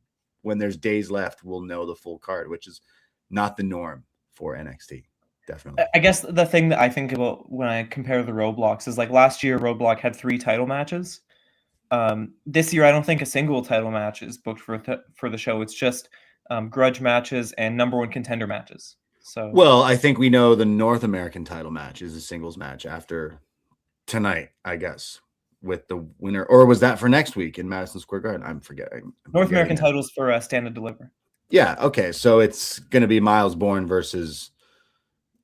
when there's days left, we'll know the full card, which is not the norm for NXT. Definitely. I guess the thing that I think about when I compare the Roadblocks is like last year, Roadblock had 3 title matches. This year, I don't think a single title match is booked for the show. It's just grudge matches and number 1 contender matches. So, well, I think we know the North American title match is a singles match after tonight, I guess, with the winner. Or was that for next week in Madison Square Garden? I'm forgetting. North American titles for Stand and Deliver. Yeah. Okay. So it's going to be Miles Bourne versus,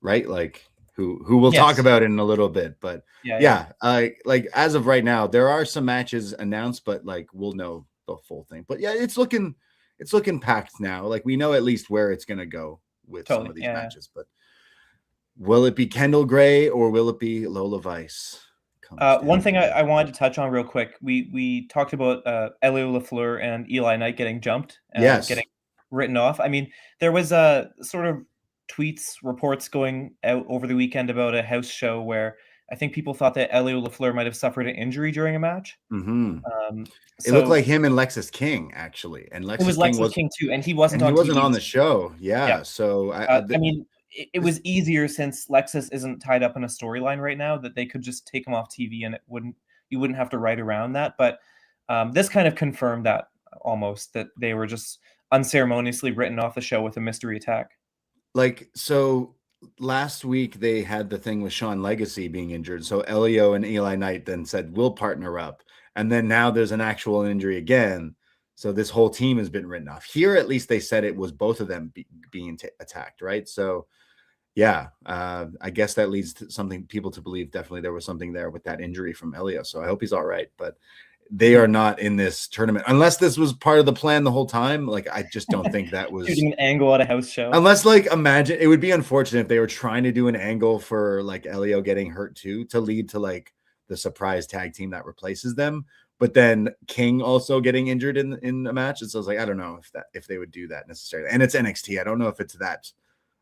right? Like who we'll talk about in a little bit, but like as of right now, there are some matches announced, but like we'll know the full thing. But yeah, it's looking packed now. Like we know at least where it's going to go with some of these matches, but will it be Kendal Gray or will it be Lola Vice? One thing I wanted to touch on real quick, we talked about Elio, LeFleur, and Eli Knight getting jumped, getting written off. I mean, there was a sort of reports going out over the weekend about a house show where I think people thought that Elio LeFleur might have suffered an injury during a match. Mm-hmm. It looked like him and Lexus King, actually, and Lexus King too, and he wasn't on the show. Yeah. So I mean, it was easier since Lexus isn't tied up in a storyline right now, that they could just take him off TV and you wouldn't have to write around that. But this kind of confirmed that almost, that they were just unceremoniously written off the show with a mystery attack. Like, so last week they had the thing with Shawn Legacy being injured. So Elio and Eli Knight then said, we'll partner up. And then now there's an actual injury again. So this whole team has been written off. Here, at least they said it was both of them being attacked, right? So yeah, I guess that leads to people to believe definitely there was something there with that injury from Elio. So I hope he's all right. But they are not in this tournament unless this was part of the plan the whole time. Like, I just don't think that was shooting an angle at a house show. Unless, like, imagine it would be unfortunate if they were trying to do an angle for like Elio getting hurt too, to lead to like the surprise tag team that replaces them. But then King also getting injured in a match. And so I was like, I don't know if they would do that necessarily. And it's NXT. I don't know if it's that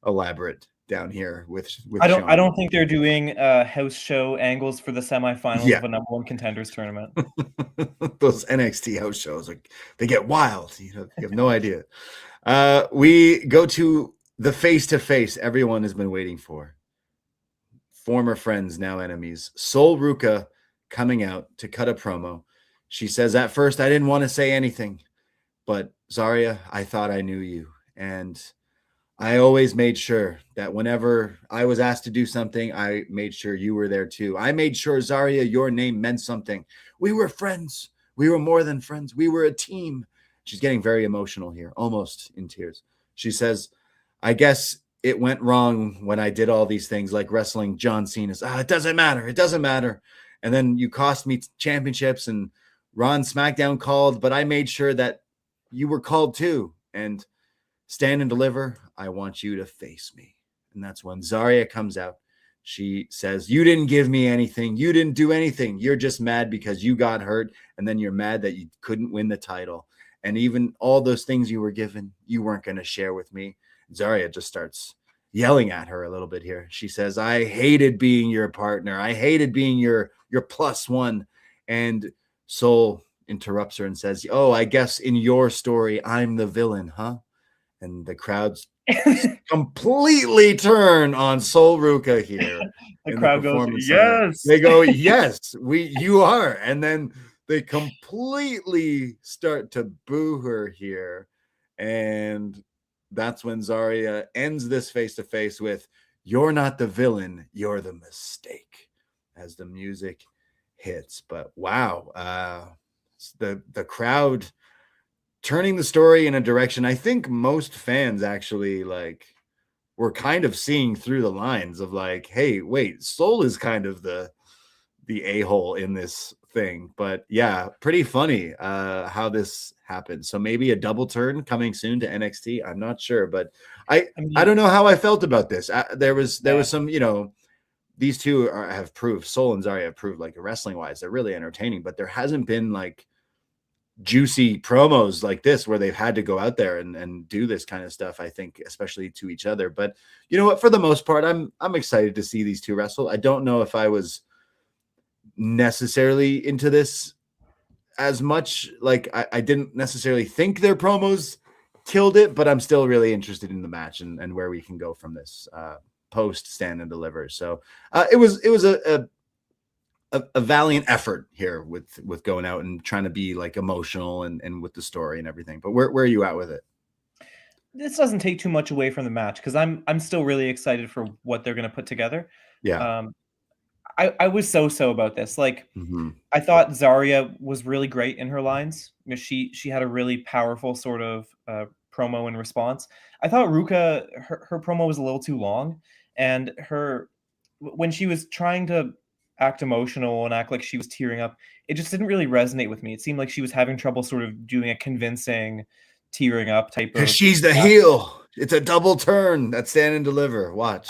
elaborate down here with I Shawn. don't think they're doing house show angles for the semifinals of a number 1 contenders tournament. Those NXT house shows, like, they get wild. You have no idea. We go to the face-to-face everyone has been waiting for. Former friends, now enemies. Sol Ruka coming out to cut a promo. She says, at first, I didn't want to say anything, but Zarya, I thought I knew you. And I always made sure that whenever I was asked to do something, I made sure you were there too. I made sure, Zarya, your name meant something. We were friends. We were more than friends. We were a team. She's getting very emotional here, almost in tears. She says, I guess it went wrong when I did all these things like wrestling John Cena's. It doesn't matter. It doesn't matter. And then you cost me championships and Ron SmackDown called, but I made sure that you were called too. And Stand and Deliver, I want you to face me. And that's when Zarya comes out. She says, you didn't give me anything. You didn't do anything. You're just mad because you got hurt. And then you're mad that you couldn't win the title. And even all those things you were given, you weren't going to share with me. Zarya just starts yelling at her a little bit here. She says, I hated being your partner. I hated being your plus one. And Soul interrupts her and says, oh, I guess in your story, I'm the villain, huh? And the crowd's completely turn on Sol Ruca here. The in crowd the goes, Performance Center. yes. They go, yes, you are. And then they completely start to boo her here. And that's when Zarya ends this face-to-face with, you're not the villain, you're the mistake, as the music hits. But wow, the crowd turning the story in a direction I think most fans actually like were kind of seeing through the lines of like, hey, wait, Soul is kind of the a-hole in this thing. But yeah, pretty funny how this happened. So maybe a double turn coming soon to NXT. I'm not sure, but I don't know how I felt about this. There was some, these two have proved, Soul and Zarya have proved, like, wrestling wise, they're really entertaining, but there hasn't been like juicy promos like this where they've had to go out there and do this kind of stuff, I think, especially to each other. But you know what, for the most part, I'm excited to see these two wrestle. I don't know if I was necessarily into this as much. Like, I didn't necessarily think their promos killed it, but I'm still really interested in the match and where we can go from this post Stand and Deliver. So it was a valiant effort here with going out and trying to be like emotional and with the story and everything. But where are you at with it? This doesn't take too much away from the match because I'm still really excited for what they're going to put together. Yeah. I was so about this. Like, I thought Zarya was really great in her lines. She had a really powerful sort of promo in response. I thought Ruca, her promo was a little too long, and when she was trying to act emotional and act like she was tearing up, it just didn't really resonate with me. It seemed like she was having trouble sort of doing a convincing tearing up type of. She's the heel. It's a double turn. That Stand and Deliver. Watch.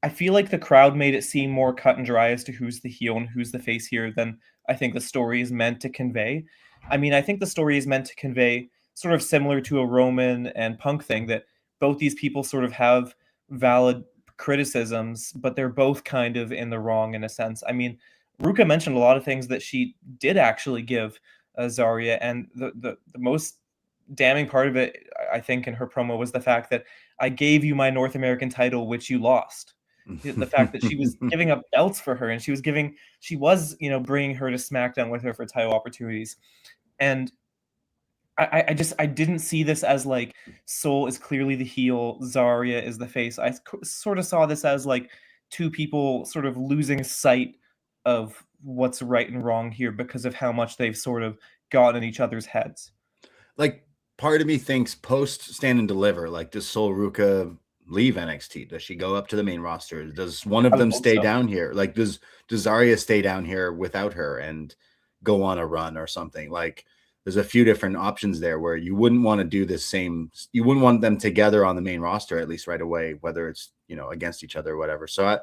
I feel like the crowd made it seem more cut and dry as to who's the heel and who's the face here than I think the story is meant to convey. I mean, I think the story is meant to convey sort of similar to a Roman and Punk thing, that both these people sort of have valid criticisms, but they're both kind of in the wrong in a sense. I mean, Ruca mentioned a lot of things that she did actually give Zarya, and the most damning part of it, I think, in her promo was the fact that I gave you my North American title, which you lost. The fact that she was giving up belts for her, and she was bringing her to SmackDown with her for title opportunities. And I didn't see this as like Soul is clearly the heel, Zarya is the face. I sort of saw this as like two people sort of losing sight of what's right and wrong here because of how much they've sort of gotten in each other's heads. Like, part of me thinks post Stand and Deliver, like, does Sol Ruca leave NXT? Does she go up to the main roster? Does one of them stay down here? Like, does Zarya stay down here without her and go on a run or something? Like, there's a few different options there where you wouldn't want to do this same. You wouldn't want them together on the main roster, at least right away, whether it's, against each other or whatever. So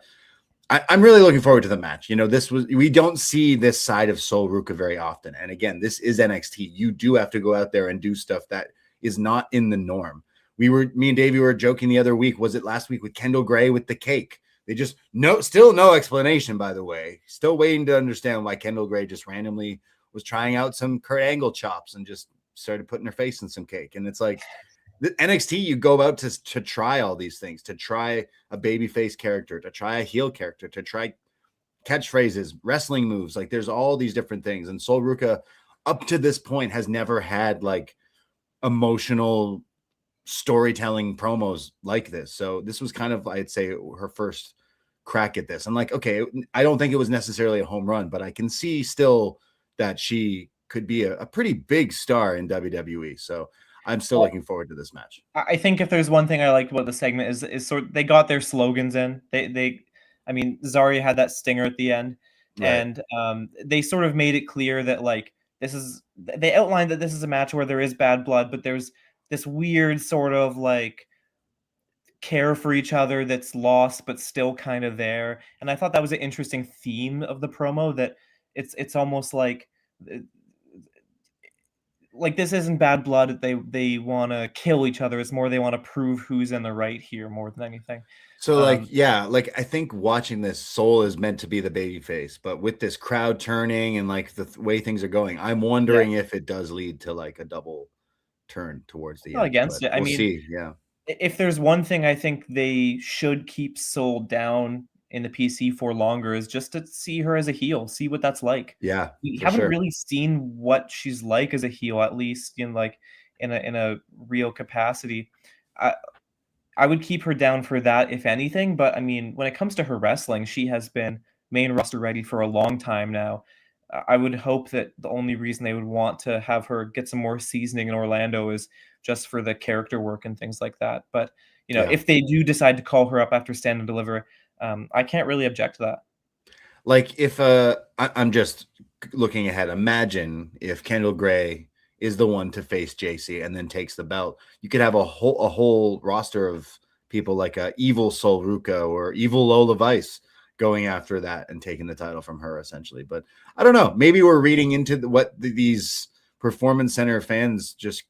I'm really looking forward to the match. We don't see this side of Sol Ruca very often. And again, this is NXT. You do have to go out there and do stuff that is not in the norm. Me and Davie were joking the other week. Was it last week with Kendal Gray with the cake? They just still no explanation, by the way. Still waiting to understand why Kendal Gray just randomly was trying out some Kurt Angle chops and just started putting her face in some cake. And it's like, the NXT, you go out to try all these things, to try a babyface character, to try a heel character, to try catchphrases, wrestling moves. Like, there's all these different things. And Sol Ruca, up to this point, has never had like emotional storytelling promos like this. So this was kind of, I'd say, her first crack at this. I'm like, okay, I don't think it was necessarily a home run, but I can see still that she could be a pretty big star in WWE. So I'm still looking forward to this match. I think if there's one thing I liked about the segment is sort of, they got their slogans in. I mean, Zarya had that stinger at the end, right. And they sort of made it clear that, like, they outlined that this is a match where there is bad blood, but there's this weird sort of like care for each other that's lost but still kind of there. And I thought that was an interesting theme of the promo, that it's almost like like this isn't bad blood. They want to kill each other. It's more they want to prove who's in the right here more than anything. So like, yeah, like I think watching this, Soul is meant to be the baby face, but with this crowd turning and like the way things are going, I'm wondering if it does lead to like a double turn towards the not end. against it. We'll I mean, see. Yeah. If there's one thing I think they should keep Soul down in the PC for longer is just to see her as a heel, see what that's like. Yeah. We haven't really seen what she's like as a heel, at least in like in a real capacity. I would keep her down for that, if anything. But I mean, when it comes to her wrestling, she has been main roster ready for a long time now. I would hope that the only reason they would want to have her get some more seasoning in Orlando is just for the character work and things like that. But if they do decide to call her up after Stand and Deliver, I can't really object to that. Like if I'm just looking ahead, imagine if Kendal Gray is the one to face JC and then takes the belt. You could have a whole roster of people like Evil Sol Ruca or Evil Lola Vice going after that and taking the title from her essentially. But I don't know, maybe we're reading into what these Performance Center fans just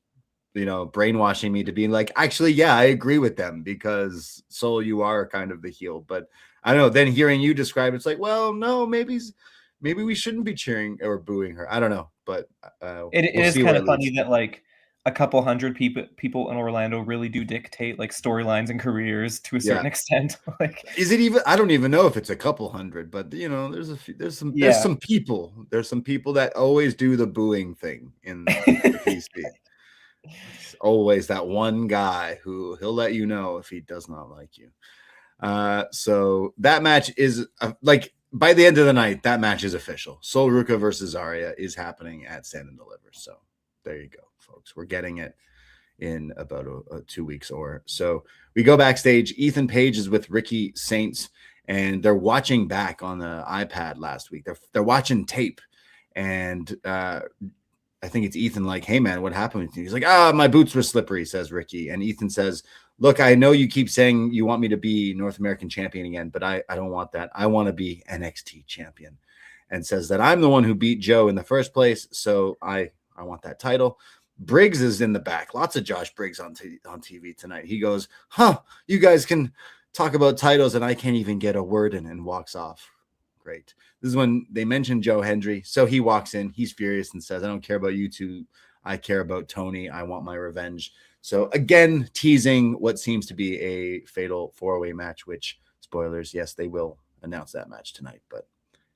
brainwashing me to be like, actually, yeah, I agree with them because Soul, you are kind of the heel. But I don't know. Then hearing you describe it's like, well, no, maybe we shouldn't be cheering or booing her. I don't know, but it is kind of funny that like a couple hundred people in Orlando really do dictate like storylines and careers to a certain extent. Like, is it even? I don't even know if it's a couple hundred, but there's some people that always do the booing thing in the PC. It's always that one guy who he'll let you know if he does not like you. So that match is like by the end of the night, that match is official. Sol Ruca versus Zarya is happening at Stand and Deliver. So there you go, folks. We're getting it in about 2 weeks or so. We go backstage. Ethan Page is with Ricky Saints, and they're watching back on the iPad last week. They're watching tape, and I think it's Ethan like, hey, man, what happened with you? He's like, my boots were slippery, says Ricky. And Ethan says, look, I know you keep saying you want me to be North American champion again, but I don't want that. I want to be NXT champion. And says that I'm the one who beat Joe in the first place, so I want that title. Briggs is in the back. Lots of Josh Briggs on TV tonight. He goes, you guys can talk about titles, and I can't even get a word in, and walks off. Great. This is when they mention Joe Hendry. So he walks in. He's furious and says, I don't care about you two. I care about Tony. I want my revenge. So again, teasing what seems to be a fatal 4-way match, which, spoilers, yes, they will announce that match tonight. But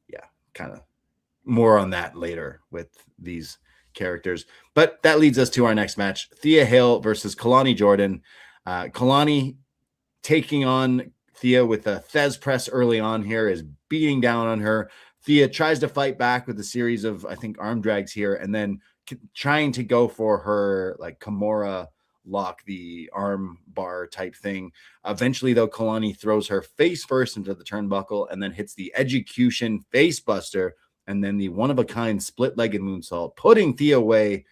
yeah, kind of more on that later with these characters. But that leads us to our next match. Thea Hale versus Kelani Jordan. Kelani taking on Thea with a Thez press early on here, is beating down on her. Thea tries to fight back with a series of, I think, arm drags here, and then trying to go for her like Kimura lock, the arm bar type thing. Eventually, though, Kelani throws her face first into the turnbuckle and then hits the execution face buster and then the one-of-a-kind split-legged moonsault, putting Thea away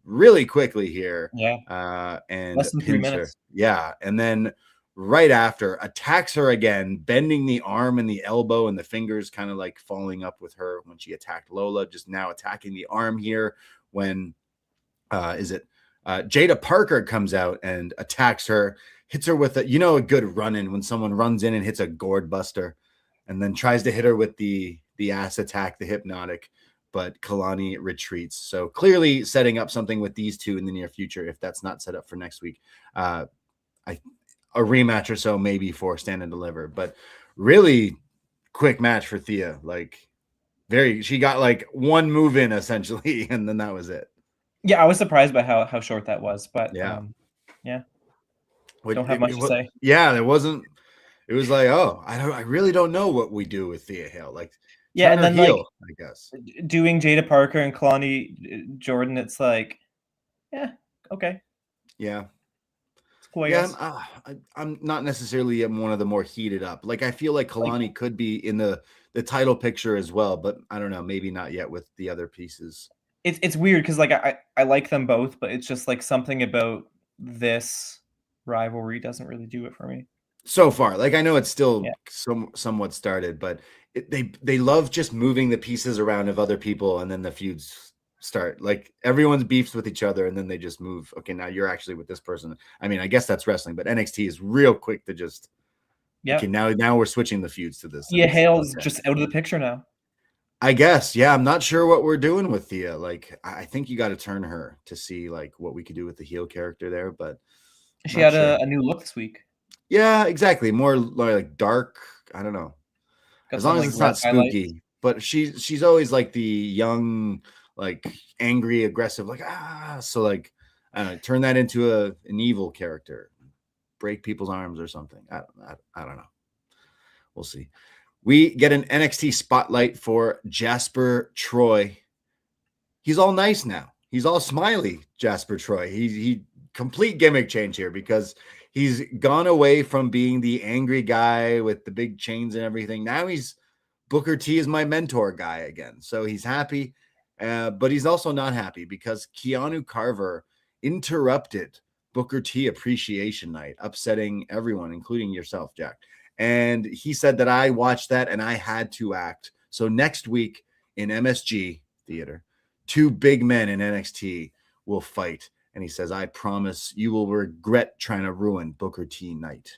really quickly here. Yeah. And less than 3 minutes. Her. Yeah. And then right after, attacks her again, bending the arm and the elbow and the fingers, kind of like falling up with her when she attacked Lola, just now attacking the arm here when Jada Parker comes out and attacks her, hits her with a good run-in when someone runs in and hits a gourd buster and then tries to hit her with the ass attack, the hypnotic, but Kelani retreats. So clearly setting up something with these two in the near future, if that's not set up for next week. A rematch or so maybe for Stand and Deliver, but really quick match for Thea. Like she got like one move in essentially, and then that was it. Yeah, I was surprised by how short that was, but yeah. Don't have much to say. Yeah, there wasn't. It was like, I really don't know what we do with Thea Hale. Like, yeah, and then heel, I guess doing Jada Parker and Kelani Jordan, it's like, yeah, okay, yeah. Cool, I'm not necessarily one of the more heated up. Like, I feel like Kelani could be in the title picture as well, but I don't know, maybe not yet with the other pieces. It's weird because like I like them both, but it's just like something about this rivalry doesn't really do it for me so far. Like, I know it's still somewhat started, but they love just moving the pieces around of other people, and then the feuds start. Like everyone's beefs with each other, and then they just move. Okay, now you're actually with this person. I mean, I guess that's wrestling, but NXT is real quick to just. Yeah. Okay, now we're switching the feuds to this. Thea Hale's just out of the picture now. I guess, yeah. I'm not sure what we're doing with Thea. Like, I think you got to turn her to see like what we could do with the heel character there. But she had a new look this week. Yeah, exactly. More like dark. I don't know. As long as it's not spooky. But she's always like the young, like angry, aggressive, like So like, I don't know, turn that into an evil character, break people's arms or something. I don't know. We'll see. We get an NXT spotlight for Jasper Troy. He's all nice now. He's all smiley, Jasper Troy. He complete gimmick change here because he's gone away from being the angry guy with the big chains and everything. Now he's Booker T is my mentor guy again. So he's happy, but he's also not happy because Keanu Carver interrupted Booker T appreciation night, upsetting everyone, including yourself, Jack. And he said that I watched that and I had to act. So next week in MSG Theater, 2 big men in NXT will fight. And he says, I promise you will regret trying to ruin Booker T night.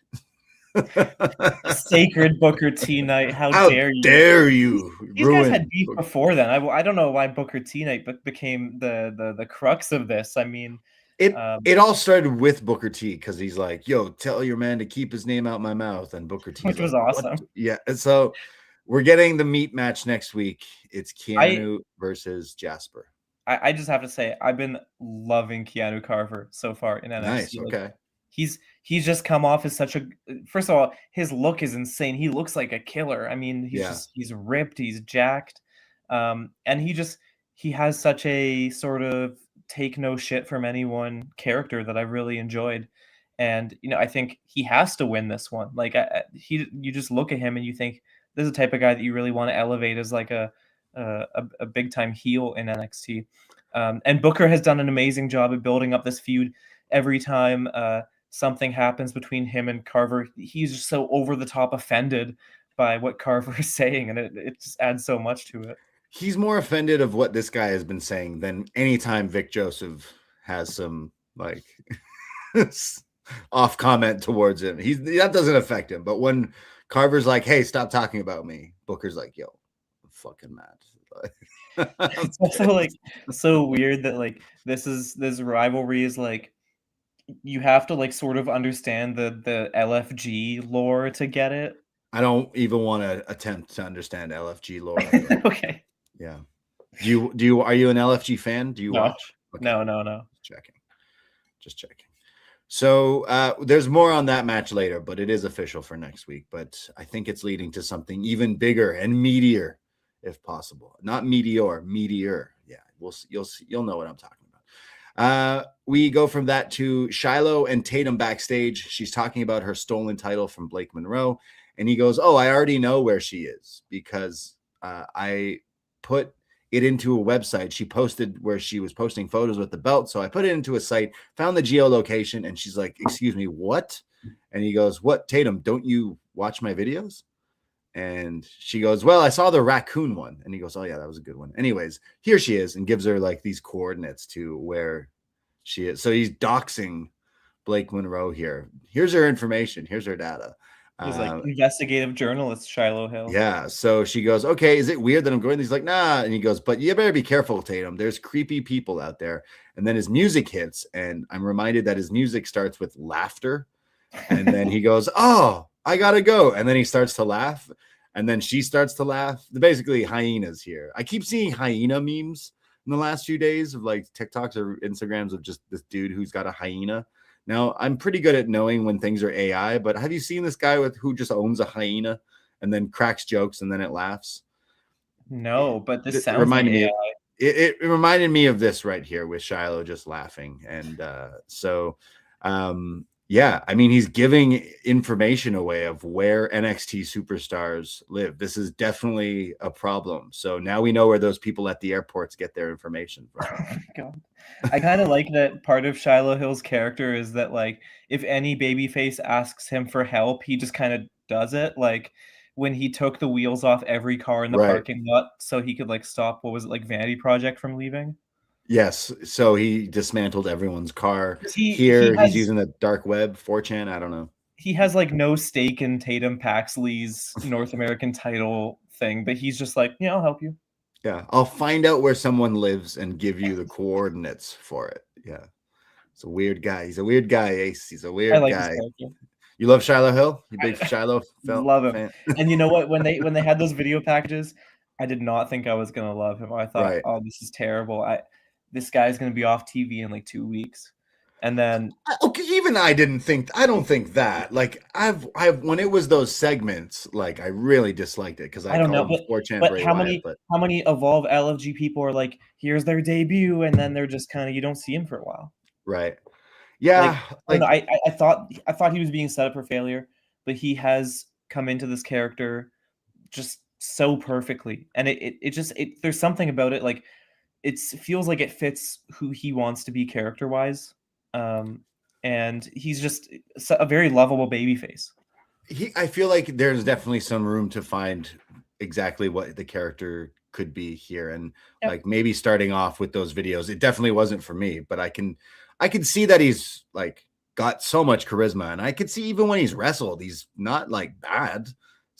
Sacred Booker T night. How dare you? Dare you? These guys had beef before then. I don't know why Booker T night became the crux of this. I mean, it all started with Booker T because he's like, yo, tell your man to keep his name out my mouth. And Booker T, which was awesome. What? Yeah. And so we're getting the meat match next week. It's Keanu versus Jasper. I just have to say, I've been loving Keanu Carver so far in NXT. Nice. Okay. He's just come off as such a. First of all, his look is insane. He looks like a killer. I mean, he's ripped. He's jacked, and he has such a sort of take no shit from anyone character that I really enjoyed. And I think he has to win this one. Like you just look at him and you think this is the type of guy that you really want to elevate as like a big time heel in NXT. And Booker has done an amazing job of building up this feud. Every time something happens between him and Carver, he's just so over the top offended by what Carver is saying, and it just adds so much to it. He's more offended of what this guy has been saying than anytime Vic Joseph has some like off comment towards him. That doesn't affect him. But when Carver's like, hey, stop talking about me, Booker's like, yo, I'm fucking mad. It's also like so weird that like this rivalry is like you have to like sort of understand the LFG lore to get it. I don't even want to attempt to understand LFG lore. Okay. Yeah. Are you an LFG fan? Do you watch? Okay. No. Just checking. So there's more on that match later, but it is official for next week. But I think it's leading to something even bigger and meatier, if possible. Not meteor. Yeah, you'll know what I'm talking about. We go from that to Shiloh and Tatum backstage. She's talking about her stolen title from Blake Monroe, and he goes, "Oh, I already know where she is because I put it into a website. She posted where she was posting photos with the belt, so I put it into a site, found the geolocation, and she's like, "Excuse me, what?" And he goes, "What, Tatum? Don't you watch my videos?" And she goes, "Well, I saw the raccoon one." And he goes, "Oh yeah, that was a good one." Anyways, here she is, and gives her like these coordinates to where she is. So he's doxing Blake Monroe here. Here's her information. Here's her data. He's like investigative journalist Shiloh Hill. Yeah. So she goes, "Okay, is it weird that I'm going?" He's like, "Nah." And he goes, "But you better be careful, Tatum. There's creepy people out there." And then his music hits, and I'm reminded that his music starts with laughter. And then he goes, "Oh, I gotta go." And then he starts to laugh, and then she starts to laugh. They're basically hyenas here. I keep seeing hyena memes in the last few days of like TikToks or Instagrams of just this dude who's got a hyena. Now, I'm pretty good at knowing when things are AI, but have you seen this guy who just owns a hyena and then cracks jokes and then it laughs? No, but this sounds like AI. It reminded me of this right here with Shiloh just laughing. And yeah, I mean, he's giving information away of where NXT superstars live. This is definitely a problem. So now we know where those people at the airports get their information from. Oh my God. I kind of like that part of Shiloh Hill's character is that, like, if any babyface asks him for help, he just kind of does it. Like when he took the wheels off every car in the parking lot so he could like stop, what was it, like Vanity Project from leaving? Yes. So he dismantled everyone's car. 'Cause He's using the dark web, 4chan. I don't know. he has like no stake in Tatum Paxley's North American title thing, but he's just like, yeah, I'll help you. Yeah, I'll find out where someone lives and give you the coordinates for it. Yeah, it's a weird guy. He's a weird guy, Ace. He's a I weird like his guy. character. You love Shiloh Hill? You big Shiloh Love him. fan? And you know what? When they had those video packages, I did not think I was gonna love him. I thought, Right. oh, this is terrible. This guy's gonna be off TV in like 2 weeks. And then Okay, even I don't think that. Like I've when it was those segments, like I really disliked it because I don't know, called him 4chan but Bray how Wyatt, many Evolve LFG people are like, here's their debut, and then they're just kind of, you don't see him for a while. right. Yeah, I don't know, I thought he was being set up for failure, but he has come into this character just so perfectly, and it just there's something about it, like it feels like it fits who he wants to be character wise, and he's just a very lovable babyface. I feel like there's definitely some room to find exactly what the character could be here, and Yep. like maybe starting off with those videos, it definitely wasn't for me, but I can see that he's like got so much charisma, and I could see even when he's wrestled, he's not like bad.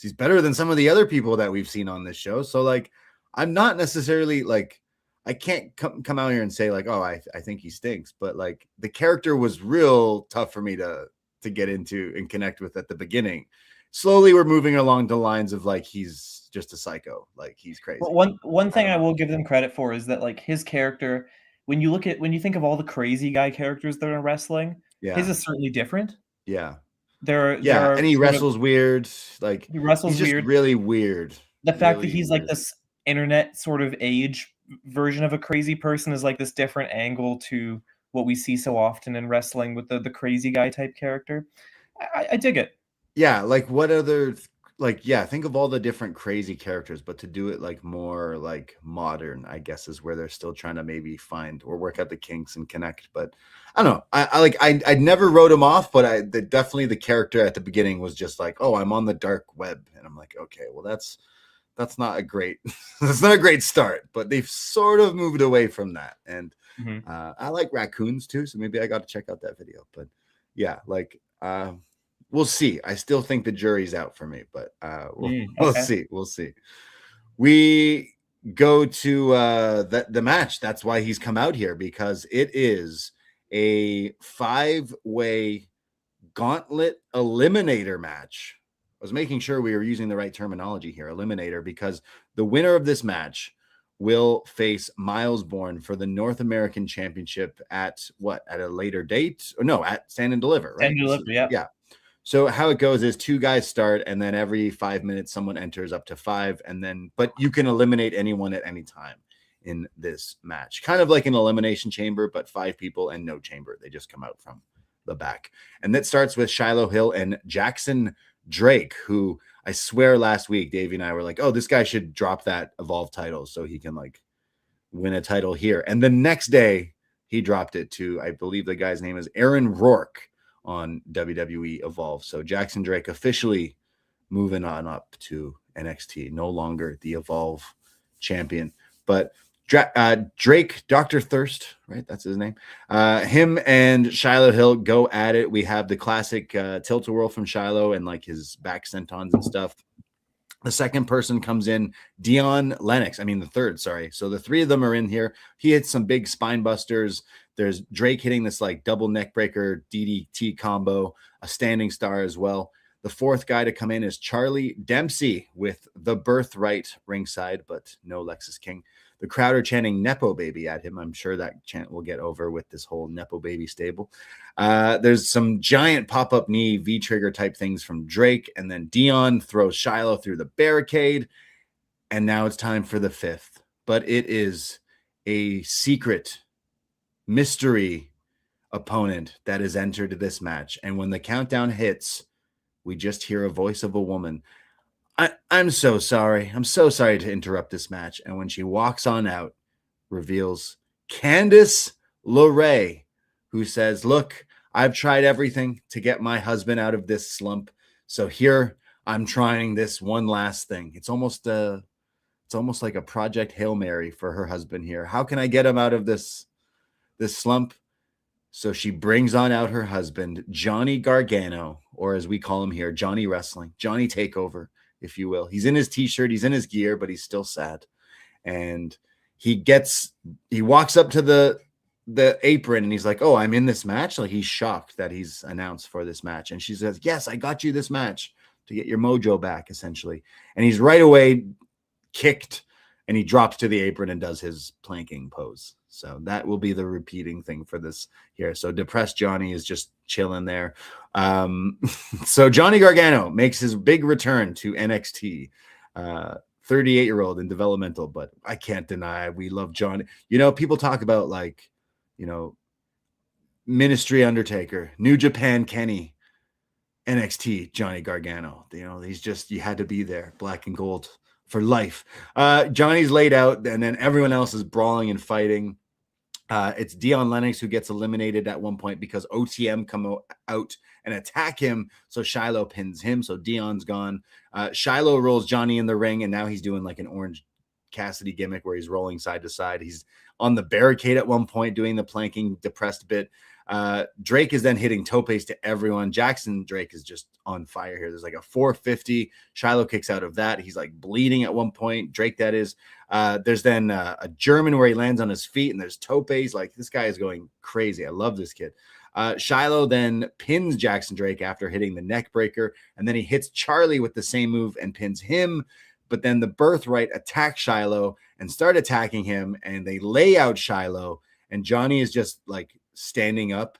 He's better than some of the other people that we've seen on this show. So like, I'm not necessarily like, I can't come out here and say like, oh, I think he stinks, but like the character was real tough for me to get into and connect with at the beginning. Slowly we're moving along the lines of like he's just a psycho, like he's crazy. Well, one thing I will give them credit for is that like his character, when you think of all the crazy guy characters that are in wrestling, his is certainly different. Yeah. And he wrestles weird. Like he's just weird. really weird. The fact that he's like this internet sort of age version of a crazy person is like this different angle to what we see so often in wrestling with the crazy guy type character. I dig it. Yeah, like what other think of all the different crazy characters, but to do it like more like modern, I guess, is where they're still trying to maybe find or work out the kinks and connect. But I don't know. I never wrote him off, but definitely the character at the beginning was just like, oh, I'm on the dark web, and I'm like, okay, well that's not a great that's not a great start, but they've sort of moved away from that. And I like raccoons too, so maybe I got to check out that video. But yeah, like we'll see. I still think the jury's out for me, but we'll see. We'll see. We go to the match. That's why he's come out here, because it is a 5-way gauntlet eliminator match. I was making sure we were using the right terminology here, eliminator, because the winner of this match will face Miles Bourne for the North American Championship at a later date? Or no, at Stand and Deliver, right? Stand and Deliver, yeah. Yeah. So how it goes is 2 guys start, and then every 5 minutes someone enters up to 5, but you can eliminate anyone at any time in this match. Kind of like an elimination chamber, but 5 people and no chamber. They just come out from the back. And that starts with Shiloh Hill and Jackson Drake, who I swear last week Davie and I were like, oh, this guy should drop that Evolve title so he can like win a title here. And the next day he dropped it to, I believe the guy's name is Aaron Rourke on WWE Evolve. So Jackson Drake officially moving on up to NXT, no longer the Evolve champion. But Drake, Dr. Thirst, right? That's his name. Him and Shiloh Hill go at it. We have the classic tilt-a-whirl from Shiloh and like his back sentons and stuff. The second person comes in, Dion Lennox. The third, sorry. So the 3 of them are in here. He hits some big spine busters. There's Drake hitting this like double neck breaker DDT combo, a standing star as well. The 4th guy to come in is Charlie Dempsey with the Birthright ringside, but no Lexus King. The crowd are chanting Nepo Baby at him. I'm sure that chant will get over with this whole Nepo Baby stable. There's some giant pop-up knee V-trigger type things from Drake, and then Dion throws Shiloh through the barricade, and now it's time for the 5th. But it is a secret mystery opponent that has entered this match, and when the countdown hits, we just hear a voice of a woman. I'm so sorry. I'm so sorry to interrupt this match. And when she walks on out, reveals Candice LeRae, who says, look, I've tried everything to get my husband out of this slump. So here I'm trying this one last thing. It's almost It's almost like a Project Hail Mary for her husband here. How can I get him out of this slump? So she brings on out her husband, Johnny Gargano, or as we call him here, Johnny Wrestling, Johnny Takeover, if you will. He's in his t-shirt, he's in his gear, but he's still sad. And he walks up to the apron and he's like, oh, I'm in this match. Like, he's shocked that he's announced for this match. And she says, yes, I got you this match to get your mojo back, essentially. And he's right away kicked and he drops to the apron and does his planking pose. So that will be the repeating thing for this here. So depressed Johnny is just chilling there. So Johnny Gargano makes his big return to NXT, 38-year-old in developmental, but I can't deny we love Johnny. You know, people talk about, like, you know, Ministry Undertaker, New Japan Kenny, NXT Johnny Gargano. You know, he's just, you had to be there, black and gold for life. Johnny's laid out, and then everyone else is brawling and fighting. It's Dion Lennox who gets eliminated at one point because OTM come out and attack him. So Shiloh pins him. So Dion's gone. Shiloh rolls Johnny in the ring, and now he's doing like an Orange Cassidy gimmick where he's rolling side to side. He's on the barricade at one point doing the planking depressed bit. Drake is then hitting topes to everyone. Jackson Drake is just on fire here. There's like a 450. Shiloh kicks out of that. He's like bleeding at one point. Drake, that is. There's then a German where he lands on his feet, and there's topes. Like, this guy is going crazy. I love this kid. Shiloh then pins Jackson Drake after hitting the neck breaker, and then he hits Charlie with the same move and pins him. But then the Birthright attack Shiloh and start attacking him, and they lay out Shiloh, and Johnny is just like standing up.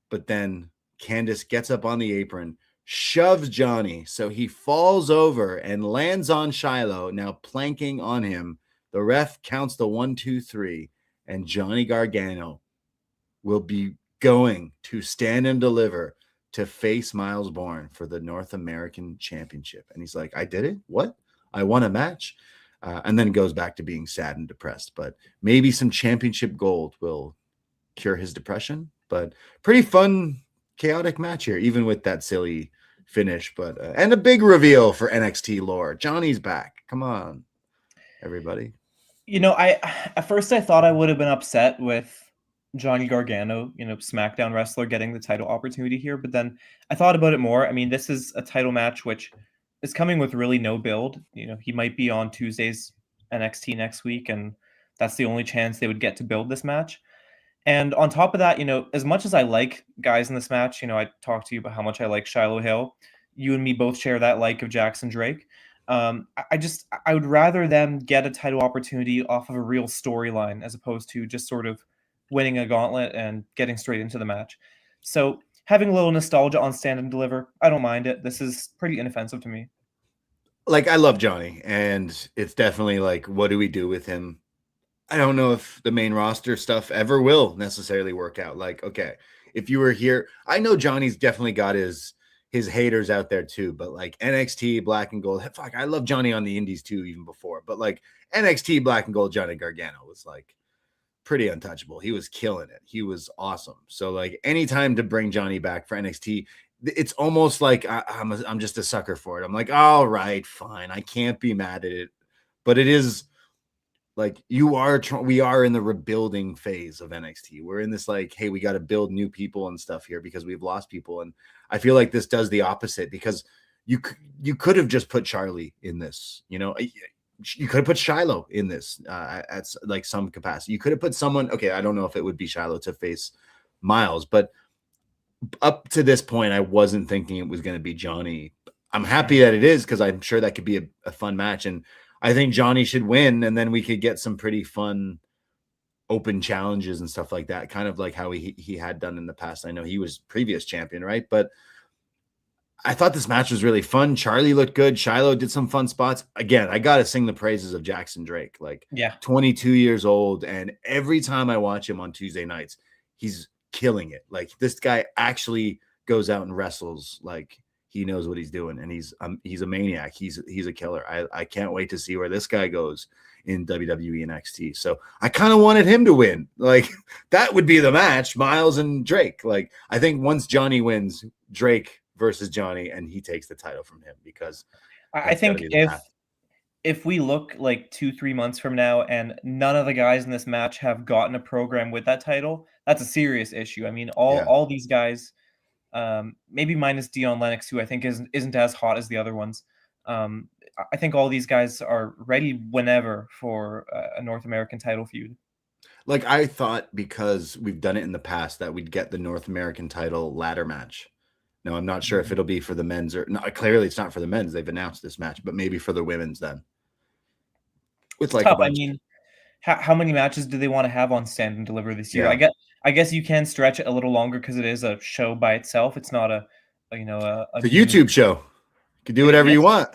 But then Candice gets up on the apron, shoves Johnny, so he falls over and lands on Shiloh, now planking on him. The ref counts the 1, 2, 3, and Johnny Gargano will be going to Stand and Deliver to face Miles Bourne for the North American Championship. And he's like, I did it? What? I won a match? And then goes back to being sad and depressed. But maybe some championship gold will cure his depression. But pretty fun, chaotic match here, even with that silly finish. But and a big reveal for NXT lore. Johnny's back. Come on, everybody. You know, at first I thought I would have been upset with Johnny Gargano, you know, SmackDown wrestler, getting the title opportunity here. But then I thought about it more. I mean, this is a title match which is coming with really no build. You know, he might be on Tuesday's NXT next week, and that's the only chance they would get to build this match. And on top of that, you know, as much as I like guys in this match, you know, I talked to you about how much I like Shiloh Hill. You and me both share that like of Jackson Drake. I would rather them get a title opportunity off of a real storyline as opposed to just sort of winning a gauntlet and getting straight into the match. So having a little nostalgia on Stand and Deliver, I don't mind it. This is pretty inoffensive to me. Like, I love Johnny, and it's definitely like, what do we do with him? I don't know if the main roster stuff ever will necessarily work out. Like, okay, if you were here, I know Johnny's definitely got his haters out there too, but like NXT Black and Gold, fuck, I love Johnny on the indies too, even before, but like NXT Black and Gold Johnny Gargano was like pretty untouchable. He was killing it. He was awesome. So like, anytime to bring Johnny back for NXT, it's almost like I'm just a sucker for it. I'm like, all right, fine. I can't be mad at it, but it is like, we are in the rebuilding phase of NXT. We're in this like, hey, we got to build new people and stuff here because we've lost people. And I feel like this does the opposite, because you could have just put Charlie in this, you know, you could have put Shiloh in this at like some capacity. You could have put someone, okay, I don't know if it would be Shiloh to face Miles, but up to this point, I wasn't thinking it was going to be Johnny. I'm happy that it is, because I'm sure that could be a fun match. And I think Johnny should win, and then we could get some pretty fun open challenges and stuff like that, kind of like how he had done in the past. I know he was previous champion, right? But I thought this match was really fun. Charlie looked good. Shiloh did some fun spots. Again, I got to sing the praises of Jackson Drake. Like, yeah, 22 years old, and every time I watch him on Tuesday nights, he's killing it. Like, this guy actually goes out and wrestles like he knows what he's doing, and he's a maniac. He's a killer. I can't wait to see where this guy goes in WWE NXT. So I kind of wanted him to win. Like, that would be the match, Miles and Drake. Like, I think once Johnny wins, Drake versus Johnny, and he takes the title from him, because I think if we look like 2-3 months from now and none of the guys in this match have gotten a program with that title, that's a serious issue. I mean, all these guys, maybe minus Dion Lennox, who I think isn't as hot as the other ones. I think all these guys are ready whenever for a North American title feud. Like, I thought because we've done it in the past that we'd get the North American title ladder match. No, I'm not sure if it'll be for the men's or no. Clearly, it's not for the men's. They've announced this match, but maybe for the women's then. With like tough. a bunch. I mean, how many matches do they want to have on Stand and Deliver this year? Yeah. I guess you can stretch it a little longer because it is a show by itself. It's not a YouTube show. You can do whatever you want.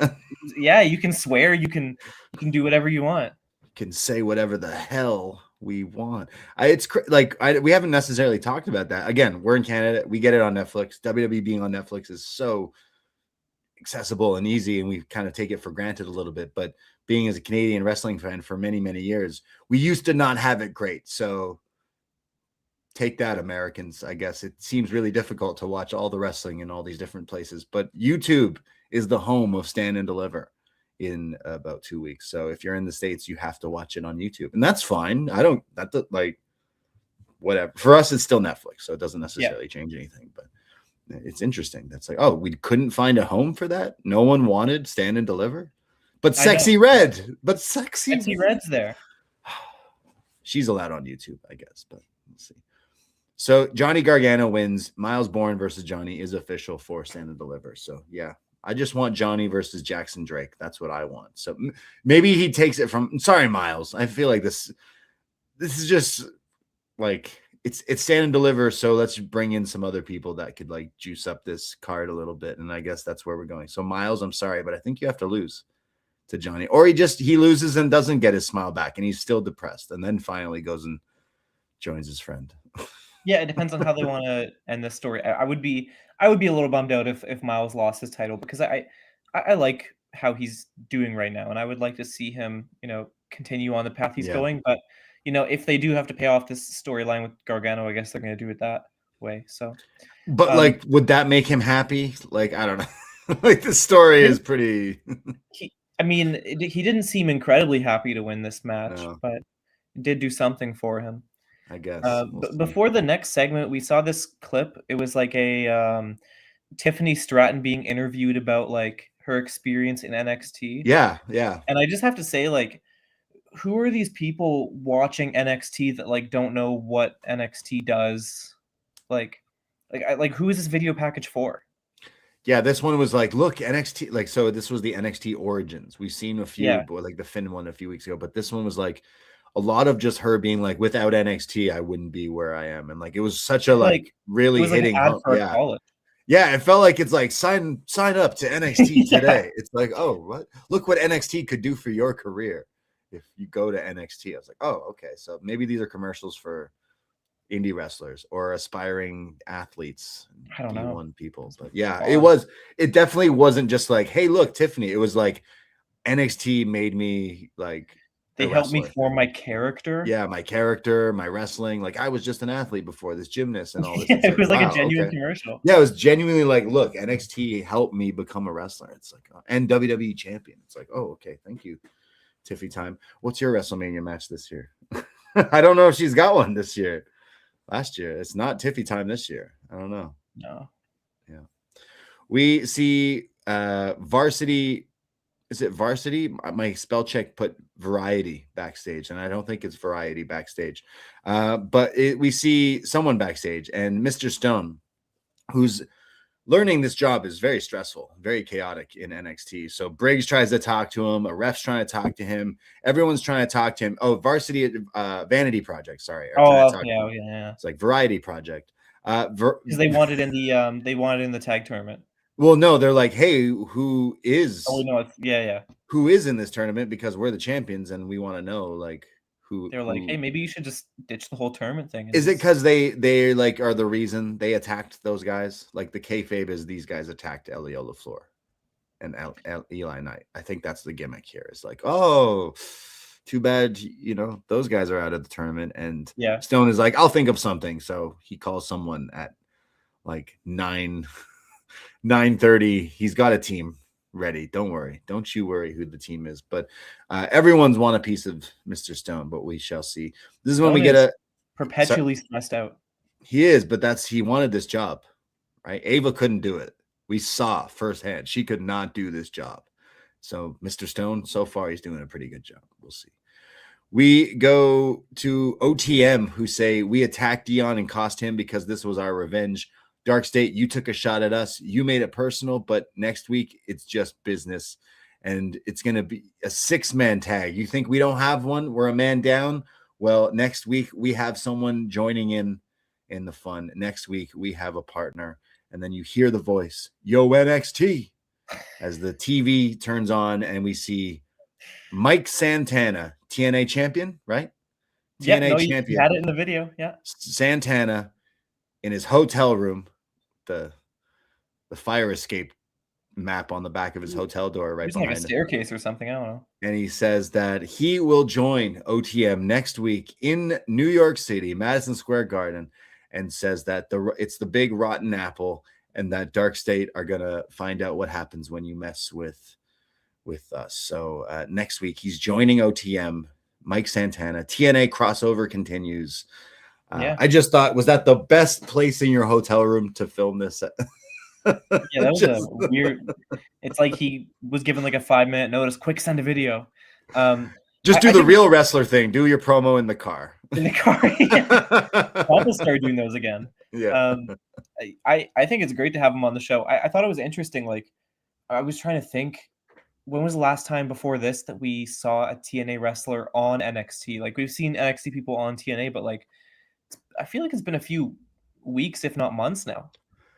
Yeah, you can swear. You can do whatever you want. You can say whatever the hell we want. We haven't necessarily talked about that. Again, we're in Canada. We get it on Netflix. WWE being on Netflix is so accessible and easy, and we kind of take it for granted a little bit. But being as a Canadian wrestling fan for many, many years, we used to not have it great. So take that, Americans. I guess it seems really difficult to watch all the wrestling in all these different places. But YouTube is the home of Stand and Deliver in about 2 weeks. So if you're in the States, you have to watch it on YouTube, and that's fine. Whatever. For us, it's still Netflix, so it doesn't necessarily change anything, but it's interesting. That's like, oh, we couldn't find a home for that. No one wanted Stand and Deliver, but Sexy Red's there. She's allowed on YouTube, I guess, but let's see. So Johnny Gargano wins. Miles Bourne versus Johnny is official for Stand and Deliver. So yeah, I just want Johnny versus Jackson Drake. That's what I want. So maybe he takes it from. Sorry, Miles. I feel like this is just like it's Stand and Deliver. So let's bring in some other people that could like juice up this card a little bit. And I guess that's where we're going. So Miles, I'm sorry, but I think you have to lose to Johnny, or he loses and doesn't get his smile back, and he's still depressed, and then finally goes and joins his friend. Yeah, it depends on how they want to end this story. I would be a little bummed out if Miles lost his title, because I like how he's doing right now, and I would like to see him, continue on the path he's going. But if they do have to pay off this storyline with Gargano, I guess they're going to do it that way. So, but would that make him happy? Like, I don't know. Like, the story is pretty. He didn't seem incredibly happy to win this match, but it did do something for him, I guess. Before the next segment, we saw this clip. It was like a Tiffany Stratton being interviewed about like her experience in NXT. Yeah. And I just have to say, like, who are these people watching NXT that like don't know what NXT does? Like who is this video package for? Yeah, this one was like, look, NXT, like, so this was the NXT Origins. We've seen a few, like the Finn one a few weeks ago, but this one was like a lot of just her being like, without NXT, I wouldn't be where I am. And like, it was such a like really hitting. Yeah, it felt like it's like sign up to NXT today. It's like, oh, what? Look what NXT could do for your career if you go to NXT. I was like, oh, okay. So maybe these are commercials for indie wrestlers or aspiring athletes. I don't know. People. But yeah, it definitely wasn't just like, hey, look, Tiffany. It was like NXT made me like. They helped me form my character. Yeah, my character, my wrestling. Like, I was just an athlete before, this gymnast and all this. It was like a genuine commercial. Yeah, it was genuinely like, look, NXT helped me become a wrestler. It's like, and WWE champion. It's like, oh, okay, thank you, Tiffy time. What's your WrestleMania match this year? I don't know if she's got one this year. Last year, it's not Tiffy time this year. I don't know. No. Yeah. We see Varsity. Is it Varsity? My spell check put Variety backstage, and I don't think it's Variety backstage. But we see someone backstage, and Mr. Stone, who's learning this job is very stressful, very chaotic in NXT. So Briggs tries to talk to him. A ref's trying to talk to him. Everyone's trying to talk to him. Oh, Varsity Vanity Project. Sorry. Yeah. It's like Variety Project. Because they wanted in the tag tournament. Well, no, they're like, hey, who is? Oh no, who is in this tournament? Because we're the champions, and we want to know like who. They're like, hey, maybe you should just ditch the whole tournament thing. Is it because they like are the reason they attacked those guys? Like the kayfabe is these guys attacked Elio, LeFleur, and Eli Knight. I think that's the gimmick here. It's like, oh, too bad, those guys are out of the tournament, and Stone is like, I'll think of something. So he calls someone at like 9:30. He's got a team. ready. Don't worry. Don't you worry who the team is. But everyone's won a piece of Mr. Stone, but we shall see. This is when we get perpetually stressed out. He is, but he wanted this job, right? Ava couldn't do it. We saw firsthand she could not do this job. So Mr. Stone, so far, he's doing a pretty good job. We'll see. We go to OTM, who say we attacked Dion and cost him because this was our revenge. Dark State, you took a shot at us. You made it personal, but next week it's just business. And it's going to be a 6-man tag. You think we don't have one? We're a man down. Well, next week we have someone joining in the fun. Next week we have a partner. And then you hear the voice, yo, NXT, as the TV turns on and we see Mike Santana, TNA champion, right? TNA champion. You had it in the video, yeah. Santana in his hotel room, the fire escape map on the back of his hotel door right behind like a staircase or something, I don't know. And he says that he will join OTM next week in New York City, Madison Square Garden, and says that it's the big rotten apple and that Dark State are going to find out what happens when you mess with us. So next week he's joining OTM, Mike Santana. TNA crossover continues. I just thought, was that the best place in your hotel room to film this? Yeah, that was a weird. It's like he was given like a 5-minute notice. Quick, send a video. Just do the real wrestler thing. Do your promo in the car. In the car. Yeah. I'll start doing those again. Yeah. I think it's great to have him on the show. I thought it was interesting. Like, I was trying to think, when was the last time before this that we saw a TNA wrestler on NXT? Like, we've seen NXT people on TNA, but like, I feel like it's been a few weeks, if not months now.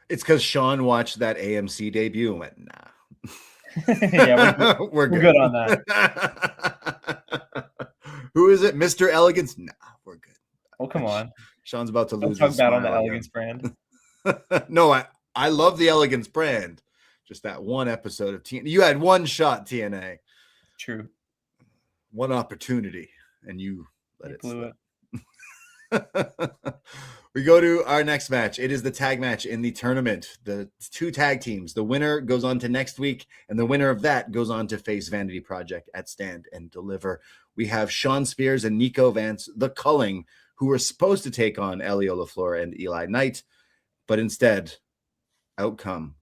It's because Shawn watched that AMC debut and went, nah. Yeah, we're good on that. Who is it? Mr. Elegance? Nah, we're good. Oh, come on. Sean's about to lose. Don't talk bad on the Elegance brand. No, I love the Elegance brand. Just that one episode of TNA. You had one shot, TNA. True. One opportunity, and you let it blew it. We go to our next match. It is the tag match in the tournament. The 2 tag teams. The winner goes on to next week, and the winner of that goes on to face Vanity Project at Stand and Deliver. We have Shawn Spears and Niko Vance, the Culling, who were supposed to take on Elio, LeFleur, and Eli Knight, but instead, out come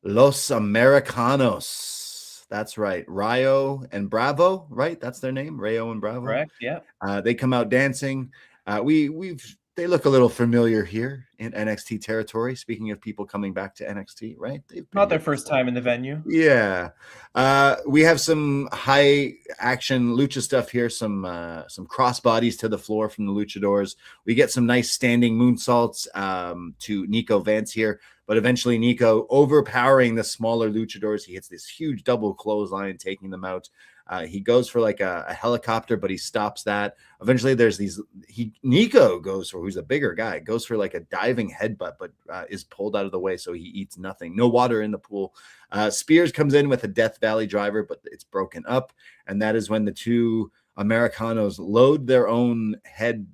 Los Americanos. That's right. Rayo and Bravo, right? That's their name, Rayo and Bravo. Correct, yeah. They come out dancing. They look a little familiar here in NXT territory. Speaking of people coming back to NXT, right? Not their first time in the venue. Yeah. We have some high action lucha stuff here, some cross bodies to the floor from the luchadors. We get some nice standing moonsaults to Niko Vance here, but eventually Niko overpowering the smaller luchadors. He hits this huge double clothesline, taking them out. He goes for like a helicopter, but he stops that. Eventually there's Niko goes for, who's a bigger guy, goes for like a diving headbutt, but is pulled out of the way. So he eats nothing, no water in the pool. Spears comes in with a Death Valley driver, but it's broken up. And that is when the 2 Americanos load their own head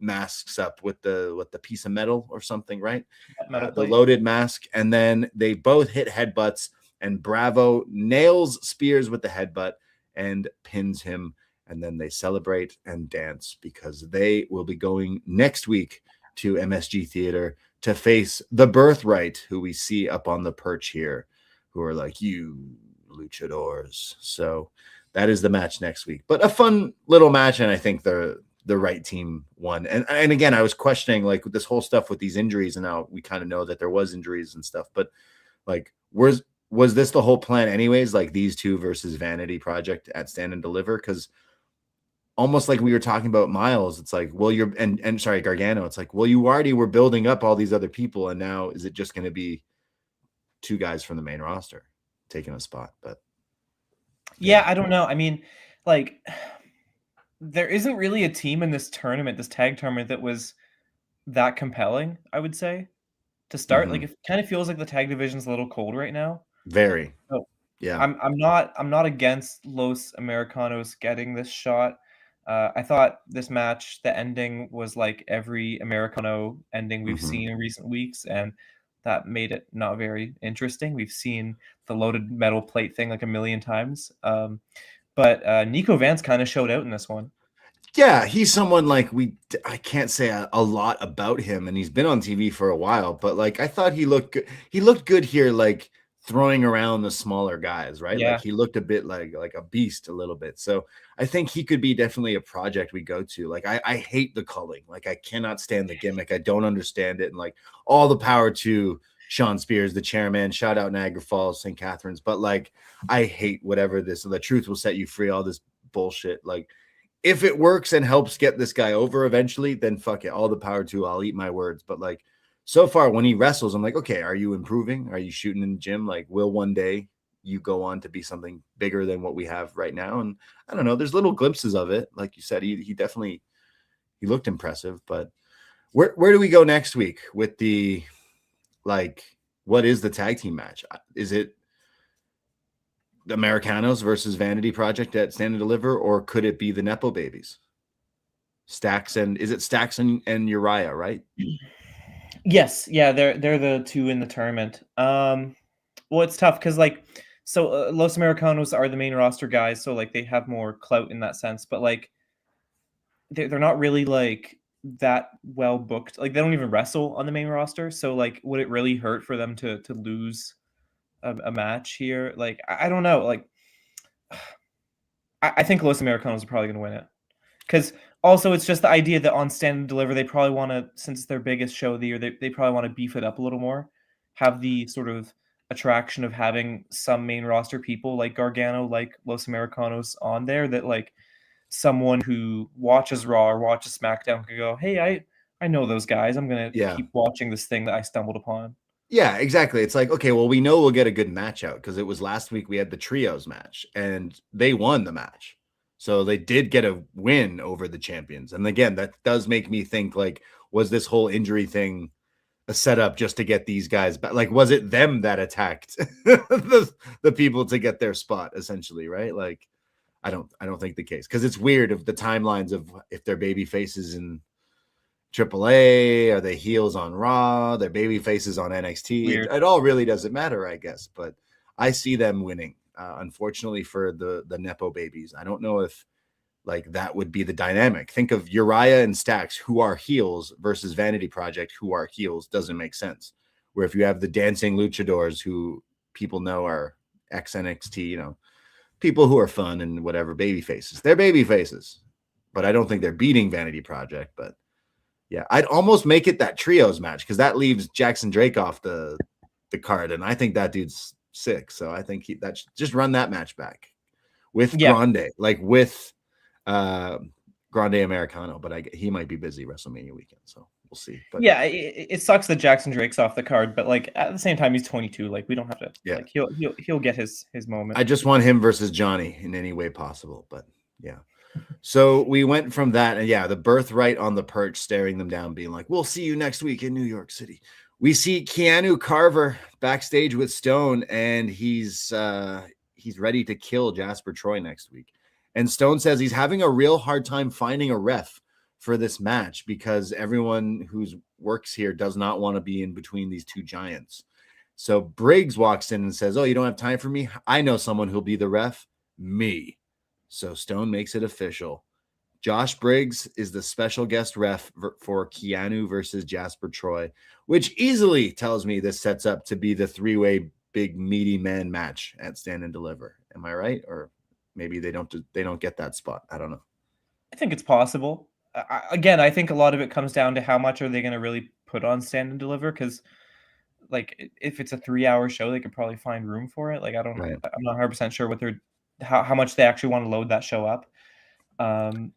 masks up with the piece of metal or something, right? The loaded mask. And then they both hit headbutts, and Bravo nails Spears with the headbutt and pins him, and then they celebrate and dance because they will be going next week to MSG Theater to face the Birthright, who we see up on the perch here, who are like, you luchadors. So that is the match next week, but a fun little match, and I think the right team won. And again, I was questioning like this whole stuff with these injuries, and now we kind of know that there was injuries and stuff, but like, was this the whole plan anyways? Like these 2 versus Vanity Project at Stand and Deliver? Because almost like we were talking about Miles, it's like, well, sorry, Gargano. It's like, well, you already were building up all these other people, and now is it just going to be 2 guys from the main roster taking a spot? But yeah, I don't know. I mean, like, there isn't really a team in this tournament, this tag tournament, that was that compelling, I would say, to start. Like, it kind of feels like the tag division's a little cold right now. Very. So yeah. I'm not against Los Americanos getting this shot. I thought this match, the ending was like every Americano ending we've seen in recent weeks, and that made it not very interesting. We've seen loaded metal plate thing like a million times. But Niko Vance kind of showed out in this one. Yeah, he's someone like I can't say a lot about him, and he's been on TV for a while, but like I thought he looked good. He looked good here, like throwing around the smaller guys, right? Yeah. Like he looked a bit like a beast a little bit. So I think he could be definitely a project we go to. Like I hate the culling. Like I cannot stand the gimmick. I don't understand it. And like all the power to Sean Spears, the chairman. Shout out Niagara Falls, St. Catharines. But like I hate whatever this. The truth will set you free. All this bullshit. Like if it works and helps get this guy over eventually, then fuck it. All the power to. I'll eat my words. But like so far, when he wrestles, I'm like, okay, are you improving? Are you shooting in the gym? Like, will one day you go on to be something bigger than what we have right now? And I don't know. There's little glimpses of it. Like you said, he definitely looked impressive. But where do we go next week with the like? What is the tag team match? Is it the Americanos versus Vanity Project at Stand and Deliver, or could it be the Nepo Babies? Stacks and Uriah, right? Yes, yeah, they're the two in the tournament. Well, it's tough because like Los Americanos are the main roster guys, so like they have more clout in that sense, but like they're not really like that well booked. Like they don't even wrestle on the main roster, so like would it really hurt for them to lose a match here? Like I don't know. Like I think Los Americanos are probably going to win it because also it's just the idea that on Stand and Deliver they probably want to, since it's their biggest show of the year, they probably want to beef it up a little more, have the sort of attraction of having some main roster people like Gargano, like Los Americanos on there, that like someone who watches Raw or watches SmackDown could go, hey, I know those guys. I'm going to keep watching this thing that I stumbled upon. Yeah, exactly. It's like, okay, well, we know we'll get a good match out because it was last week we had the trios match and they won the match. So they did get a win over the champions. And again, that does make me think like, was this whole injury thing a setup just to get these guys back? Like, was it them that attacked the people to get their spot essentially, right? Like, I don't think the case, because it's weird of the timelines of if they're baby faces in AAA, are they heels on Raw, they're baby faces on NXT. It all really doesn't matter, I guess. But I see them winning. Unfortunately for the Nepo babies, I don't know if like that would be the dynamic. Think of Uriah and Stacks, who are heels, versus Vanity Project, who are heels. Doesn't make sense. Where if you have the dancing luchadors, who people know are ex NXT, you know, people who are fun and whatever, baby faces. They're baby faces, but I don't think they're beating Vanity Project. But yeah, I'd almost make it that trios match because that leaves Jackson Drake off the card, and I think that dude's sick. So I think that just run that match back with Grande, like with Grande Americano. But he might be busy WrestleMania weekend, so we'll see. But yeah, it sucks that Jackson Drake's off the card, but like at the same time he's 22. Like we don't have to. Yeah, like he'll get his moment. I just want him versus Johnny in any way possible. But yeah. So we went from that, and the Birthright on the perch staring them down, being like, we'll see you next week in New York City. We see Keanu Carver backstage with Stone, and he's ready to kill Jasper Troy next week. And Stone says he's having a real hard time finding a ref for this match because everyone who works here does not want to be in between these two giants. So Briggs walks in and says, oh, you don't have time for me? I know someone who'll be the ref. Me. So Stone makes it official. Josh Briggs is the special guest ref for Keanu versus Jasper Troy, which easily tells me this sets up to be the three-way big meaty man match at Stand and Deliver. Am I right? Or maybe they don't get that spot. I don't know. I think it's possible. I think a lot of it comes down to how much are they going to really put on Stand and Deliver, because like if it's a 3-hour show, they could probably find room for it. Like I'm not 100% sure what how much they actually want to load that show up.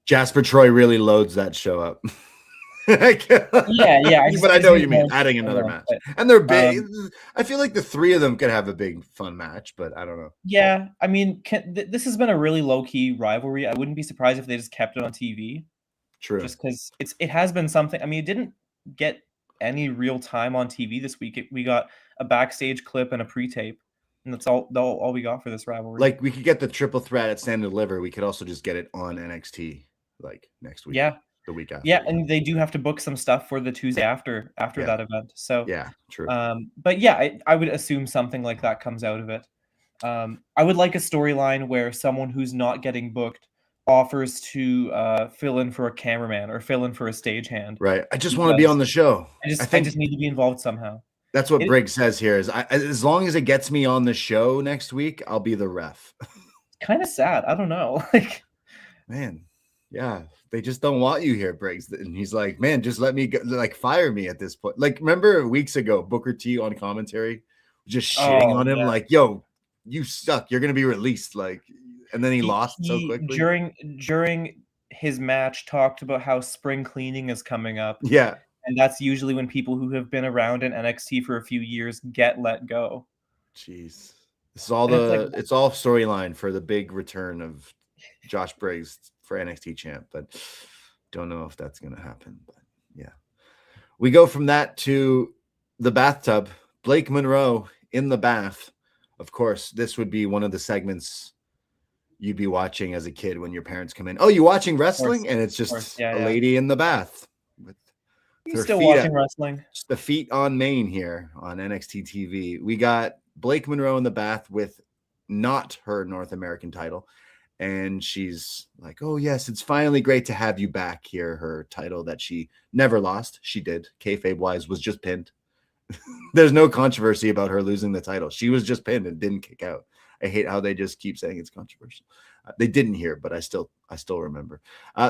Jasper Troy really loads that show up. yeah. But I know what you mean, adding another match. And they're big. I feel like the three of them could have a big fun match, but I don't know. Yeah, I mean, this has been a really low-key rivalry. I wouldn't be surprised if they just kept it on TV. True. Just because it has been something. I mean, it didn't get any real time on TV this week. We got a backstage clip and a pre-tape. And that's all we got for this rivalry. Like, we could get the triple threat at Stand and Deliver. We could also just get it on NXT, like, next week. Yeah. The week after. Yeah, and they do have to book some stuff for the Tuesday after that event. So yeah, true. But yeah, I would assume something like that comes out of it. I would like a storyline where someone who's not getting booked offers to fill in for a cameraman or fill in for a stagehand. Right. I just want to be on the show. I just need to be involved somehow. That's what Briggs says here is as long as it gets me on the show next week, I'll be the ref. Kind of sad. I don't know. Like, man, yeah, they just don't want you here, Briggs. And he's like, man, just let me go, like fire me at this point. Like, remember weeks ago, Booker T on commentary, just shitting on him, like, yo, you suck. You're gonna be released. Like, and then he lost so quickly. During his match, talked about how spring cleaning is coming up. Yeah. And that's usually when people who have been around in NXT for a few years get let go. Jeez. This is all it's all storyline for the big return of Josh Briggs for NXT champ, but don't know if that's going to happen. But yeah, we go from that to the bathtub. Blake Monroe in the bath. Of course, this would be one of the segments you'd be watching as a kid when your parents come in. Oh, you watching wrestling? And it's just a lady in the bath. You're still watching wrestling. Just the feet on main here on NXT TV. We got Blake Monroe in the bath with not her North American title. And she's like, oh, yes, it's finally great to have you back here. Her title that she never lost. She did. Kayfabe-wise was just pinned. There's no controversy about her losing the title. She was just pinned and didn't kick out. I hate how they just keep saying it's controversial. They didn't hear, but I still remember.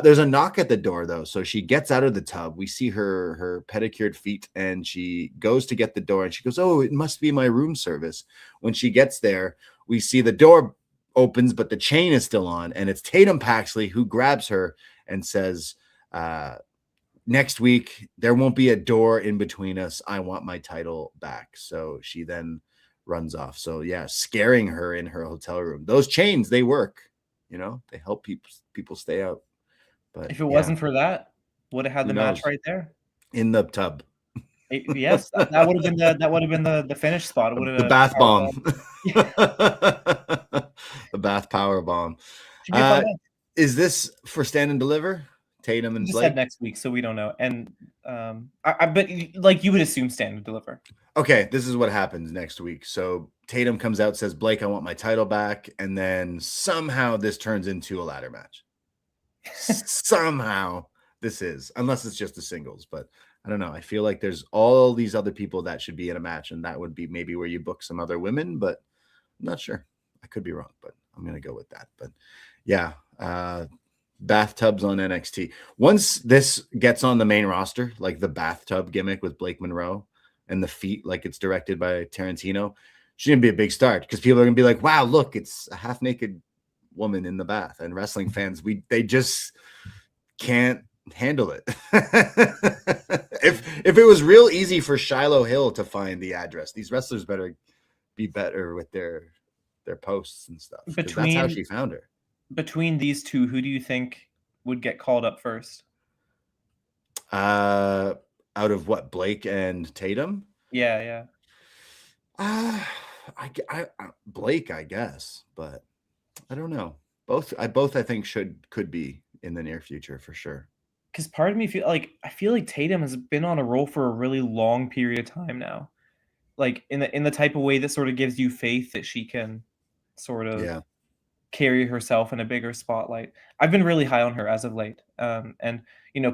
There's a knock at the door, though. So she gets out of the tub. We see her pedicured feet, and she goes to get the door, and she goes, oh, it must be my room service. When she gets there, we see the door opens, but the chain is still on, and it's Tatum Paxley who grabs her and says, next week, there won't be a door in between us. I want my title back. So she then runs off. So, yeah, scaring her in her hotel room. Those chains, they work. You know, they help people stay out. But if it wasn't for that, would have had the match right there in the tub. Yes, that would have been the finish spot. It would have the bath bomb. The bath power bomb. Is this for Stand and Deliver? Tatum and Blake? Said next week, so we don't know. And I bet, like, you would assume Stand and Deliver. Okay, this is what happens next week. So Tatum comes out, says, Blake, I want my title back. And then somehow this turns into a ladder match. Somehow this is, unless it's just the singles. But I don't know. I feel like there's all these other people that should be in a match. And that would be maybe where you book some other women. But I'm not sure. I could be wrong, but I'm going to go with that. But yeah, bathtubs on NXT. Once this gets on the main roster, like the bathtub gimmick with Blake Monroe and the feet, like it's directed by Tarantino, she's gonna be a big start because people are gonna be like, wow, look, it's a half naked woman in the bath. And wrestling fans, they just can't handle it. If it was real easy for Shiloh Hill to find the address, these wrestlers better be better with their posts and stuff. That's how she found her. Between these two, who do you think would get called up first? Out of what, Blake and Tatum? Yeah. Blake, I guess, but I don't know. Both I think could be in the near future for sure. Because part of me I feel like Tatum has been on a roll for a really long period of time now, like in the type of way that sort of gives you faith that she can sort of carry herself in a bigger spotlight. I've been really high on her as of late, and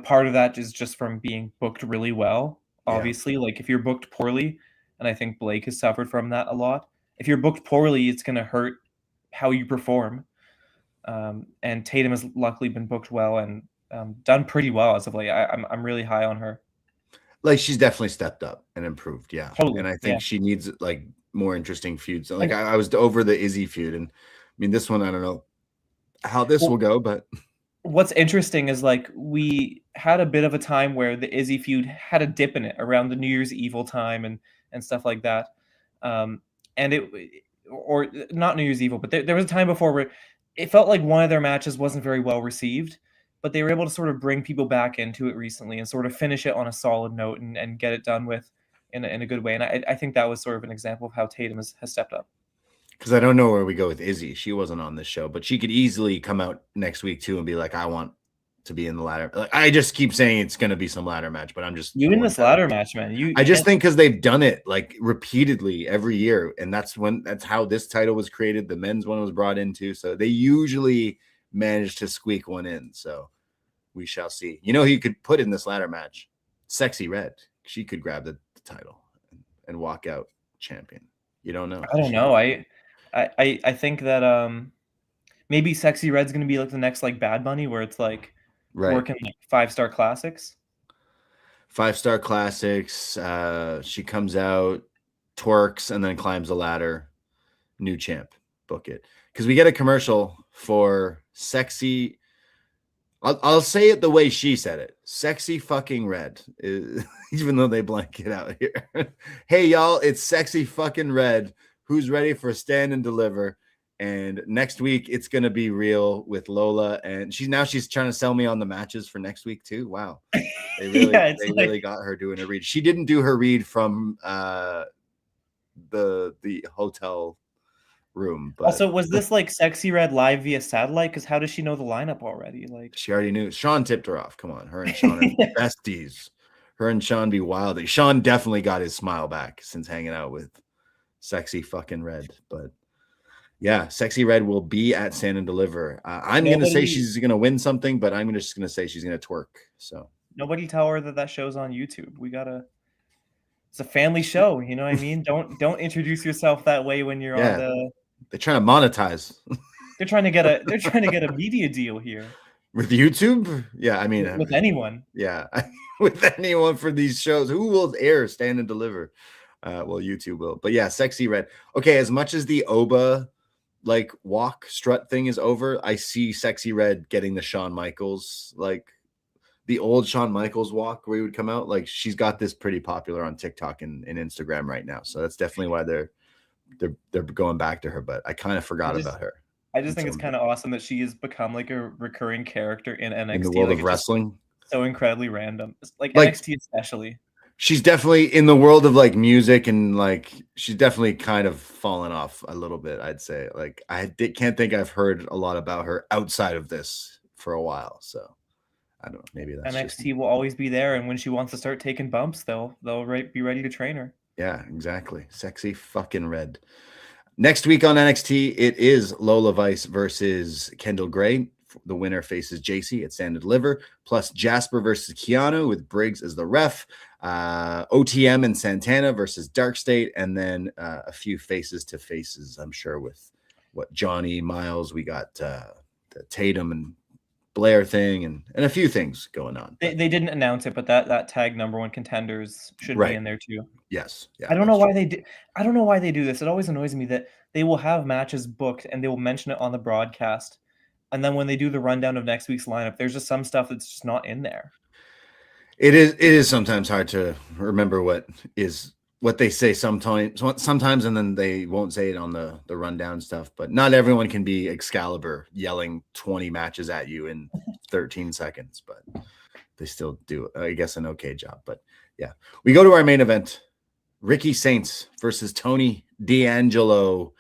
part of that is just from being booked really well. Obviously, like if you're booked poorly, and I think Blake has suffered from that a lot. If you're booked poorly, it's going to hurt how you perform. And Tatum has luckily been booked well and done pretty well as of late. I'm really high on her. Like she's definitely stepped up and improved, totally. And I think she needs like more interesting feuds. Like I was over the Izzy feud, and I mean this one, I don't know how this will go, but what's interesting is like we had a bit of a time where the Izzy feud had a dip in it around the New Year's Evil time and stuff like that. And or not New Year's Evil, but there was a time before where it felt like one of their matches wasn't very well received, but they were able to sort of bring people back into it recently and sort of finish it on a solid note and get it done with in a good way. And I think that was sort of an example of how Tatum has stepped up. Because I don't know where we go with Izzy. She wasn't on this show, but she could easily come out next week too and be like, I want to be in the ladder. Like, I just keep saying it's going to be some ladder match, but I'm just you in this ladder match, man. I just think because they've done it like repeatedly every year, and that's how this title was created. The men's one was brought into, so they usually manage to squeak one in. So we shall see. You know who you could put in this ladder match? Sexy Red. She could grab the title and walk out champion. You don't know. I don't know. I think that maybe Sexy Red's gonna be like the next like Bad Bunny, where it's like working like 5-star classics. 5-star classics. She comes out, twerks, and then climbs the ladder. New champ. Book it. Because we get a commercial for Sexy. I'll say it the way she said it. Sexy fucking Red. Even though they blank it out here. Hey, y'all, it's Sexy fucking Red. Who's ready for Stand and Deliver? And next week, it's going to be real with Lola. And she's trying to sell me on the matches for next week, too. Wow. They really, really got her doing a read. She didn't do her read from the hotel room. But also, was this like Sexy Red live via satellite? Because how does she know the lineup already? Like, she already knew. Shawn tipped her off. Come on. Her and Shawn are besties. Her and Shawn be wild. Shawn definitely got his smile back since hanging out with Sexy fucking Red. But yeah, Sexy Red will be at Stand and Deliver. I'm going to say she's going to win something, but I'm just going to say she's going to twerk. So nobody tell her that show's on YouTube. It's a family show. You know what I mean? Don't introduce yourself that way when you're on the. They're trying to monetize. They're trying to get a media deal here. With YouTube? Yeah, I mean with anyone. Yeah. With anyone for these shows. Who will air Stand and Deliver? Well, YouTube will. But yeah, Sexy Red. Okay, as much as the Oba like walk strut thing is over, I see Sexy Red getting the Shawn Michaels, like the old Shawn Michaels walk where he would come out. Like she's got this pretty popular on TikTok and Instagram right now. So that's definitely why they're going back to her, but I kind of forgot about her. I just think it's kind of awesome that she has become like a recurring character in NXT. In the world of wrestling. So incredibly random. Like NXT especially. She's definitely in the world of like music, and like she's definitely kind of fallen off a little bit, I'd say. Like can't think I've heard a lot about her outside of this for a while. So I don't know. Maybe that's NXT will always be there, and when she wants to start taking bumps, they'll be ready to train her. Yeah, exactly. Sexy fucking Red. Next week on NXT, it is Lola Vice versus Kendal Gray. The winner faces JC at Stand and Deliver, plus Jasper versus Keanu with Briggs as the ref. OTM and Santana versus Dark State, and then a few faces to faces, I'm sure, with Johnny Miles. We got the Tatum and Blair thing and a few things going on. They didn't announce it, but that tag number 1 contenders should be in there too. Yes. Yeah. I don't know why they do. I don't know why they do this. It always annoys me that they will have matches booked and they will mention it on the broadcast, and then when they do the rundown of next week's lineup, there's just some stuff that's just not in there. It is sometimes hard to remember what they say sometimes, and then they won't say it on the rundown stuff. But not everyone can be Excalibur yelling 20 matches at you in 13 seconds, but they still do, I guess, an okay job. But yeah, we go to our main event. Ricky Saints versus Tony D'Angelo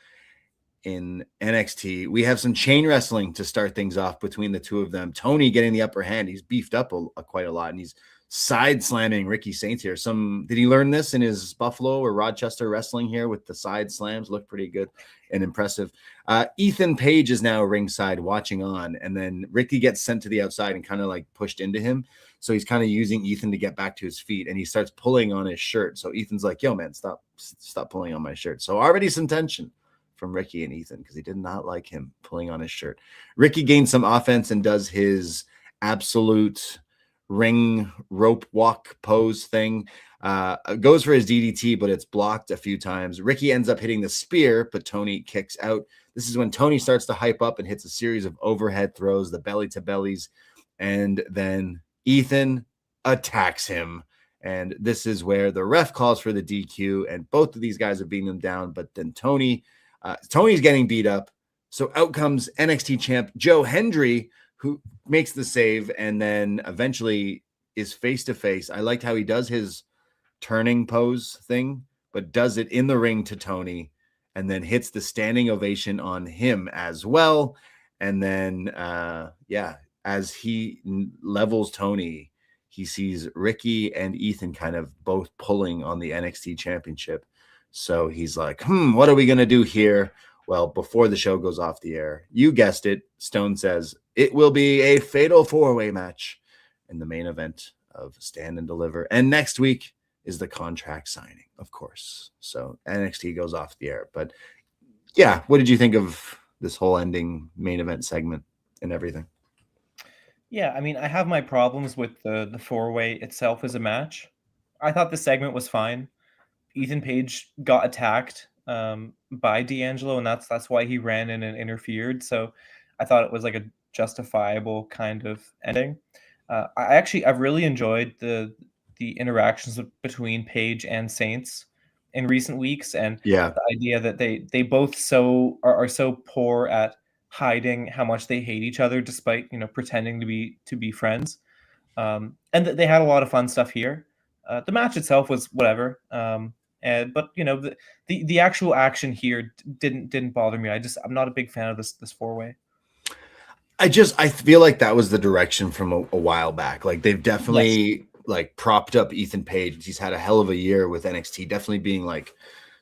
in NXT. We have some chain wrestling to start things off between the two of them. Tony getting the upper hand. He's beefed up quite a lot, and he's side slamming Ricky Saints here. Did he learn this in his Buffalo or Rochester wrestling here with the side slams? Look pretty good and impressive. Ethan Page is now ringside watching on, and then Ricky gets sent to the outside and kind of like pushed into him. So he's kind of using Ethan to get back to his feet, and he starts pulling on his shirt. So Ethan's like, yo, man, stop pulling on my shirt. So already some tension from Ricky and Ethan because he did not like him pulling on his shirt. Ricky gains some offense and does his absolute ring rope walk pose thing. Goes for his DDT, but it's blocked a few times. Ricky ends up hitting the spear, but Tony kicks out. This is when Tony starts to hype up and hits a series of overhead throws, the belly to bellies, and then Ethan attacks him. And this is where the ref calls for the DQ, and both of these guys are beating them down. But then Tony's getting beat up. So out comes NXT champ Joe Hendry, who makes the save and then eventually is face to face. I liked how he does his turning pose thing, but does it in the ring to Tony and then hits the standing ovation on him as well. And then, as he levels Tony, he sees Ricky and Ethan kind of both pulling on the NXT championship. So he's like, what are we going to do here? Well, before the show goes off the air, you guessed it, Stone says it will be a fatal 4-way match in the main event of Stand and Deliver. And next week is the contract signing, of course. So NXT goes off the air. But yeah, what did you think of this whole ending main event segment and everything? Yeah, I mean, I have my problems with the 4-way itself as a match. I thought the segment was fine. Ethan Page got attacked by D'Angelo, and that's why he ran in and interfered. So I thought it was like a justifiable kind of ending. I've really enjoyed the interactions between Page and Saints in recent weeks, and the idea that they both are so poor at hiding how much they hate each other, despite pretending to be friends, and that they had a lot of fun stuff here. The match itself was whatever, but the actual action here didn't bother me. I'm not a big fan of this 4-way. I feel like that was the direction from a while back. Like they've definitely like propped up Ethan Page. He's had a hell of a year with NXT, definitely being like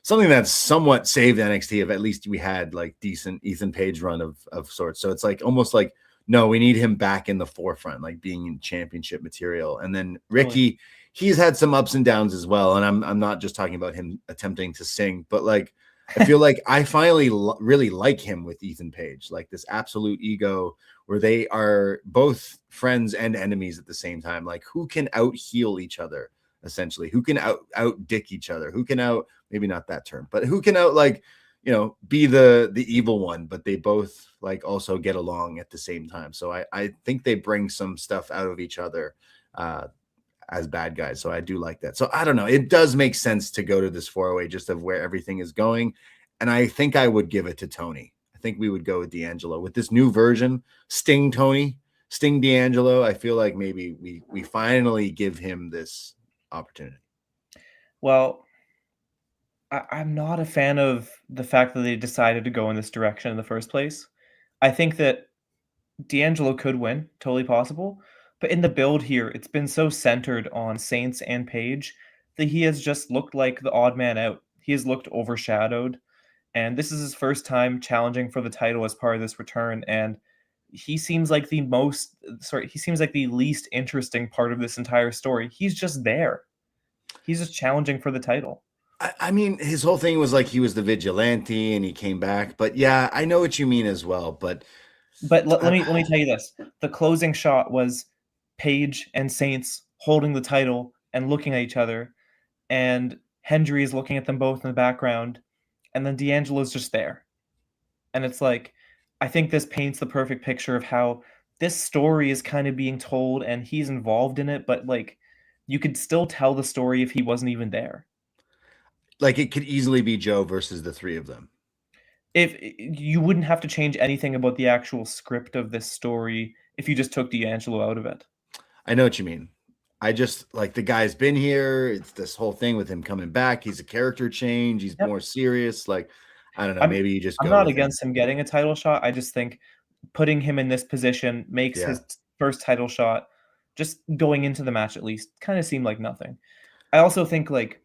something that's somewhat saved NXT. If at least we had like decent Ethan Page run of sorts. So it's like almost like, no, we need him back in the forefront, like being in championship material. And then Ricky, he's had some ups and downs as well. And I'm not just talking about him attempting to sing, but like, I feel like I finally really like him with Ethan Page, like this absolute ego where they are both friends and enemies at the same time. Like who can out heel each other, essentially, who can out dick each other, who can maybe not that term, but who can out be the evil one, but they both like also get along at the same time. So I think they bring some stuff out of each other as bad guys. So I do like that. So I don't know. It does make sense to go to this 4-way just of where everything is going. And I think I would give it to Tony. I think we would go with D'Angelo with this new version, Sting Tony, Sting D'Angelo. I feel like maybe we finally give him this opportunity. Well, I'm not a fan of the fact that they decided to go in this direction in the first place. I think that D'Angelo could win, totally possible. But in the build here, it's been so centered on Saints and Page that he has just looked like the odd man out. He has looked overshadowed. And this is his first time challenging for the title as part of this return. And he seems like the least interesting part of this entire story. He's just there. He's just challenging for the title. I mean, his whole thing was like he was the vigilante and he came back. But yeah, I know what you mean as well. But let me tell you this. The closing shot was Page and Saints holding the title and looking at each other. And Hendry is looking at them both in the background. And then D'Angelo's just there. And it's like, I think this paints the perfect picture of how this story is kind of being told and he's involved in it, but like you could still tell the story if he wasn't even there. Like it could easily be Joe versus the three of them. If you wouldn't have to change anything about the actual script of this story if you just took D'Angelo out of it. I know what you mean. I just like the guy's been here. It's this whole thing with him coming back. He's a character change. He's more serious. Like, I don't know. Maybe you just. I'm not against him getting a title shot. I just think putting him in this position makes his first title shot, just going into the match at least, kind of seem like nothing. I also think like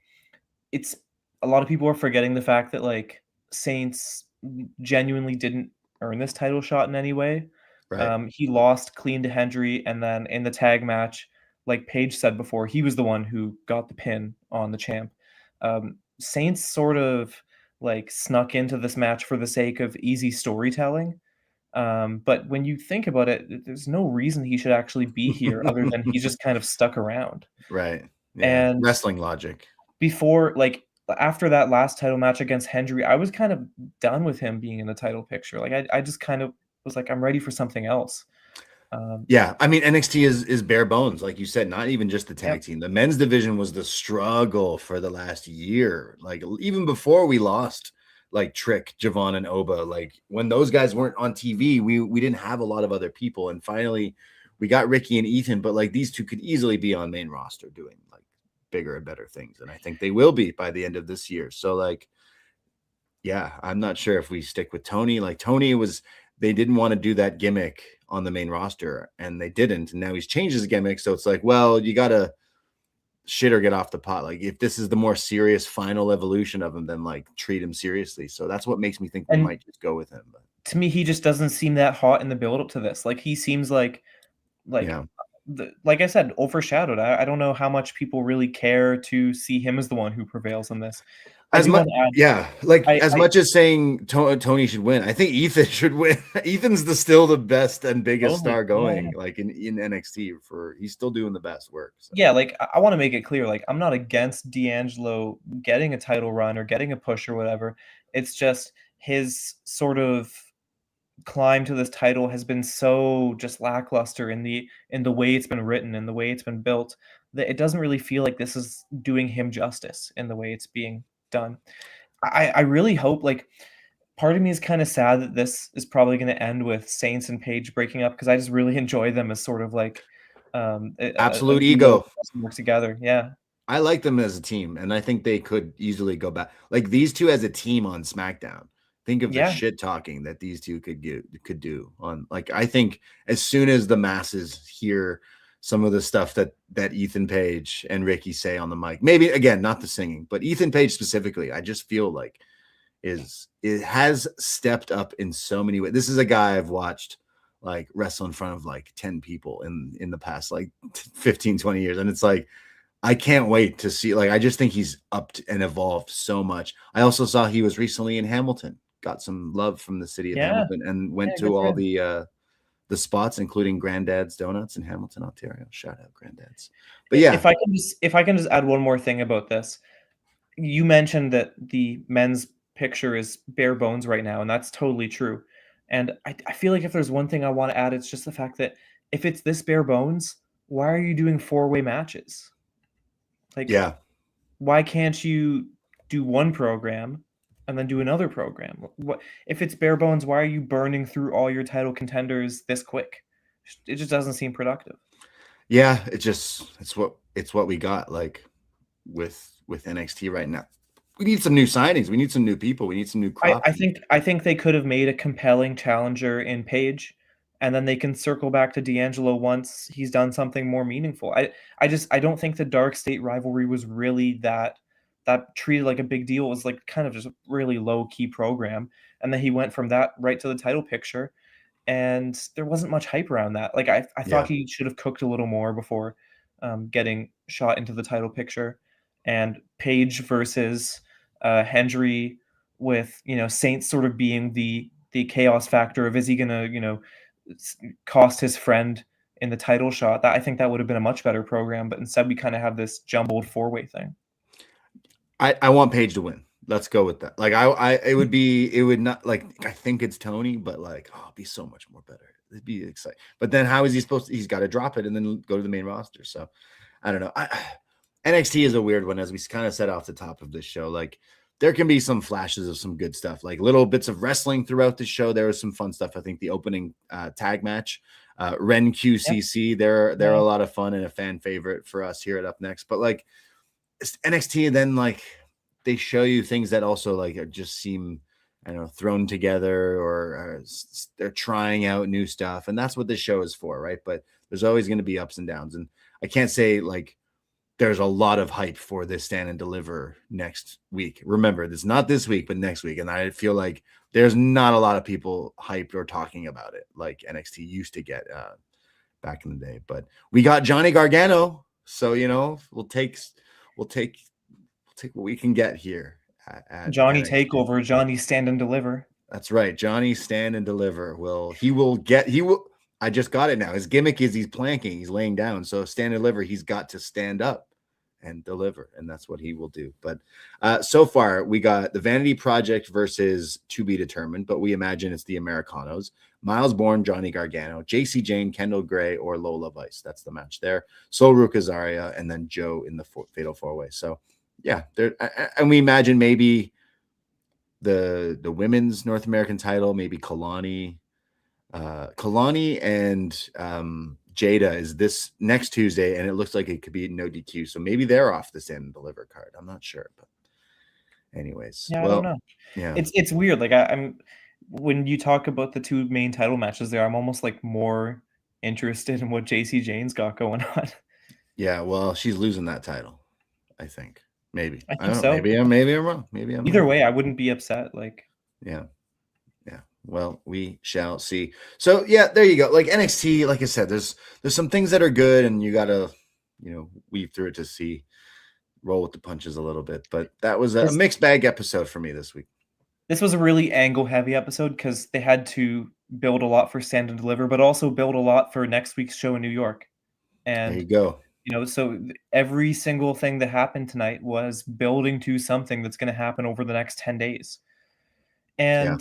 it's a lot of people are forgetting the fact that like Saints genuinely didn't earn this title shot in any way. Right. He lost clean to Hendry, and then in the tag match, like Paige said before, he was the one who got the pin on the champ. Saints sort of like snuck into this match for the sake of easy storytelling. But when you think about it, there's no reason he should actually be here other than he's just kind of stuck around. Right. Yeah. And wrestling logic. Before, like after that last title match against Hendry, I was kind of done with him being in the title picture. Like I just kind of was like, I'm ready for something else. Yeah, I mean NXT is bare bones, like you said. Not even just the tag team. The men's division was the struggle for the last year. Like even before we lost, like Trick, Javon, and Oba. Like when those guys weren't on TV, we didn't have a lot of other people. And finally, we got Ricky and Ethan. But like these two could easily be on main roster doing like bigger and better things, and I think they will be by the end of this year. So like, yeah, I'm not sure if we stick with Tony. Like Tony was. They didn't want to do that gimmick on the main roster, and they didn't. And now he's changed his gimmick. So it's like, well, you got to shit or get off the pot. Like, if this is the more serious final evolution of him, then like treat him seriously. So that's what makes me think we might just go with him. But to me, he just doesn't seem that hot in the build up to this. Like, he seems like I said, overshadowed. I don't know how much people really care to see him as the one who prevails in this. As much as saying Tony should win, I think Ethan should win. Ethan's still the best and biggest star going, like in NXT. He's still doing the best work. So. Yeah, like I want to make it clear, like I'm not against D'Angelo getting a title run or getting a push or whatever. It's just his sort of climb to this title has been so just lackluster in the way it's been written and the way it's been built that it doesn't really feel like this is doing him justice in the way it's being done. I really hope, like, part of me is kind of sad that this is probably going to end with Saints and Paige breaking up, because I just really enjoy them as sort of like absolute ego work together. Yeah, I like them as a team, and I think they could easily go back. Like, these two as a team on SmackDown. Think of the shit talking that these two could do on. Like, I think as soon as the masses hear some of the stuff that Ethan Page and Ricky say on the mic, maybe again, not the singing, but Ethan Page specifically, I just feel like it has stepped up in so many ways. This is a guy I've watched like wrestle in front of like 10 people in the past like 15, 20 years. And it's like, I can't wait to see, like, I just think he's upped and evolved so much. I also saw he was recently in Hamilton, got some love from the city of Hamilton, and went to all the spots, including Granddad's Donuts in Hamilton, Ontario. Shout out Granddad's. But yeah, if I can just add one more thing about this. You mentioned that the men's picture is bare bones right now, and that's totally true. And I feel like if there's one thing I want to add, it's just the fact that if it's this bare bones, why are you doing 4-way matches? Like, why can't you do one program and then do another program? What if it's bare bones? Why are you burning through all your title contenders this quick? It just doesn't seem productive. Yeah, it's what we got, like, with NXT right now. We need some new signings. We need some new people. We need some new crop. I think they could have made a compelling challenger in Paige, and then they can circle back to D'Angelo once he's done something more meaningful. I don't think the Dark State rivalry was really that treated like a big deal. It was like kind of just a really low key program. And then he went from that right to the title picture, and there wasn't much hype around that. Like, I thought he should have cooked a little more before getting shot into the title picture. And Paige versus Hendry, with, Saints sort of being the chaos factor of, is he gonna, cost his friend in the title shot? That I think that would have been a much better program, but instead we kind of have this jumbled 4-way thing. I want Paige to win. Let's go with that. Like, it would not, like, I think it's Tony, but like, it'd be so much more better. It'd be exciting. But then how is he supposed to? He's got to drop it and then go to the main roster. So I don't know. NXT is a weird one, as we kind of said off the top of this show. Like, there can be some flashes of some good stuff, like little bits of wrestling throughout the show. There was some fun stuff. I think the opening tag match, Wren QCC, they're a lot of fun and a fan favorite for us here at upNXT. But like, NXT, and then like they show you things that also like just seem, I don't know, thrown together, or they're trying out new stuff, and that's what this show is for, right? But there's always going to be ups and downs, and I can't say like there's a lot of hype for this Stand and Deliver next week. Remember, it's not this week, but next week, and I feel like there's not a lot of people hyped or talking about it like NXT used to get back in the day. But we got Johnny Gargano, so we'll take what we can get here. At Johnny NXT. Takeover, Johnny Stand and Deliver. That's right. Johnny Stand and Deliver. I just got it now. His gimmick is he's planking, he's laying down. So Stand and Deliver, he's got to stand up and deliver. And that's what he will do. But so far we got the Vanity Project versus To Be Determined, but we imagine it's the Americanos. Miles Bourne, Johnny Gargano, JC Jane, Kendall Gray, or Lola Vice. That's the match there. Sol Rukazaria, and then Joe in the Fatal 4-Way. So yeah, and we imagine maybe the women's North American title, maybe Kelani and Jada is this next Tuesday, and it looks like it could be no DQ. So maybe they're off the Stand and Deliver card. I'm not sure, but anyways, I don't know. Yeah, it's weird. Like I'm when you talk about the two main title matches there, I'm almost like more interested in what JC Jane's got going on. Yeah, well, she's losing that title, I think. Maybe. I I think don't know. so. Maybe I'm wrong. Maybe I'm Either wrong. way, I wouldn't be upset. Like, Yeah. Well, we shall see. So yeah, there you go. Like NXT, like I said, there's some things that are good, and you gotta, weave through it to see, roll with the punches a little bit. But that was a mixed bag episode for me this week. This was a really angle heavy episode because they had to build a lot for Stand and Deliver, but also build a lot for next week's show in New York. And there you go. So every single thing that happened tonight was building to something that's going to happen over the next 10 days. And,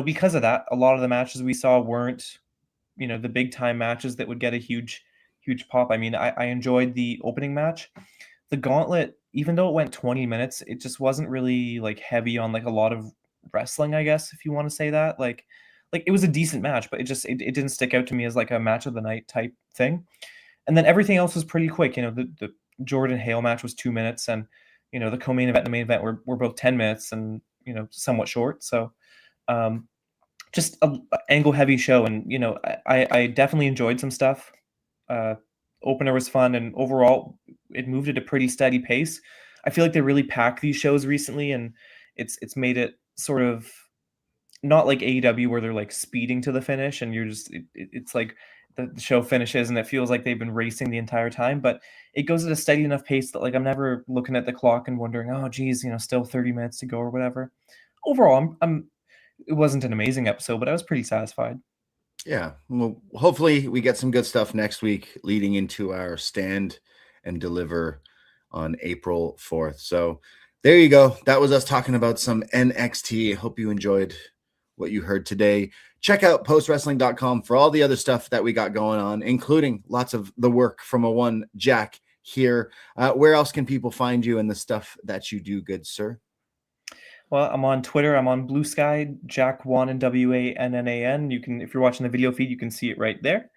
because of that, a lot of the matches we saw weren't, the big time matches that would get a huge, huge pop. I mean, I enjoyed the opening match. The Gauntlet, even though it went 20 minutes, it just wasn't really like heavy on like a lot of wrestling, I guess, if you want to say that. Like it was a decent match, but it didn't stick out to me as like a match of the night type thing. And then everything else was pretty quick. The Jordan Hale match was 2 minutes, and the co-main event and the main event were both 10 minutes and somewhat short. So just a angle heavy show, and I definitely enjoyed some stuff. Opener was fun, and overall it moved at a pretty steady pace. I feel like they really packed these shows recently, and it's made it sort of not like AEW where they're like speeding to the finish and you're just it's like the show finishes and it feels like they've been racing the entire time, but it goes at a steady enough pace that like I'm never looking at the clock and wondering, oh geez, still 30 minutes to go or whatever. Overall, it wasn't an amazing episode, but I was pretty satisfied. Yeah, well, hopefully we get some good stuff next week leading into our Stand and Deliver on April 4th. So there you go. That was us talking about some NXT. Hope you enjoyed what you heard today. Check out postwrestling.com for all the other stuff that we got going on, including lots of the work from a one Jack here. Where else can people find you and the stuff that you do, good sir? Well, I'm on Twitter. I'm on Blue Sky, Jack Wannan, Wannan. You can, if you're watching the video feed, you can see it right there.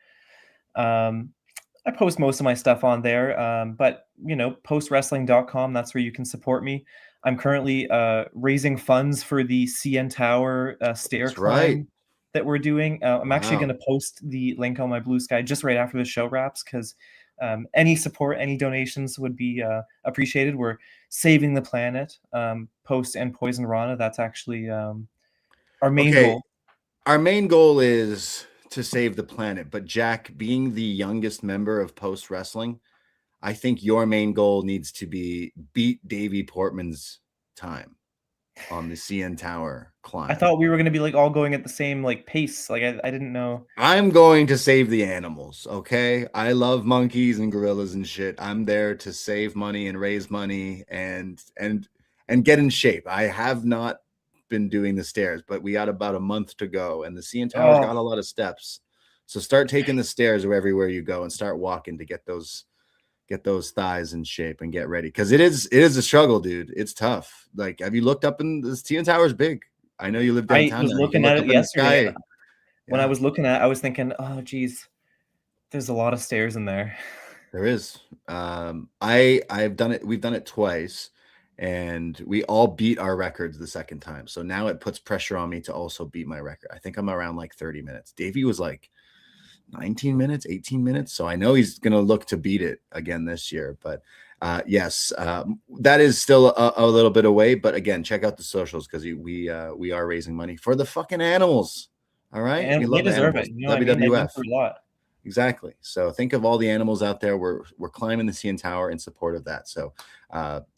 I post most of my stuff on there, but postwrestling.com, that's where you can support me. I'm currently raising funds for the CN Tower stair climb that we're doing. I'm actually going to post the link on my Blue Sky just right after the show wraps, because any support, any donations would be appreciated. We're saving the planet. Post and Poisonrana, that's actually our main goal. Our main goal is to save the planet, but Jack, being the youngest member of Post Wrestling, I think your main goal needs to be beat Davie Portman's time on the CN Tower climb. I thought we were going to be like all going at the same like pace. Like I didn't know. I'm going to save the animals. Okay. I love monkeys and gorillas and shit. I'm there to save money and raise money and get in shape. I have not been doing the stairs, but we got about a month to go, and the CN Tower's got a lot of steps. So start taking the stairs everywhere you go and start walking to get those thighs in shape and get ready, because it is a struggle, dude. It's tough. Like, have you looked up in the CN Tower's big? I know you live downtown. I was looking at it yesterday. When I was looking at it, I was thinking, oh geez, there's a lot of stairs in there. There is. I've done it. We've done it twice, and we all beat our records the second time. So now it puts pressure on me to also beat my record. I think I'm around like 30 minutes. Davey was like 19 minutes, 18 minutes. So I know he's going to look to beat it again this year. But yes, that is still a little bit away. But again, check out the socials, because we are raising money for the fucking animals. All right. And we deserve it. WWF. A lot. Exactly. So think of all the animals out there. We're climbing the CN Tower in support of that. So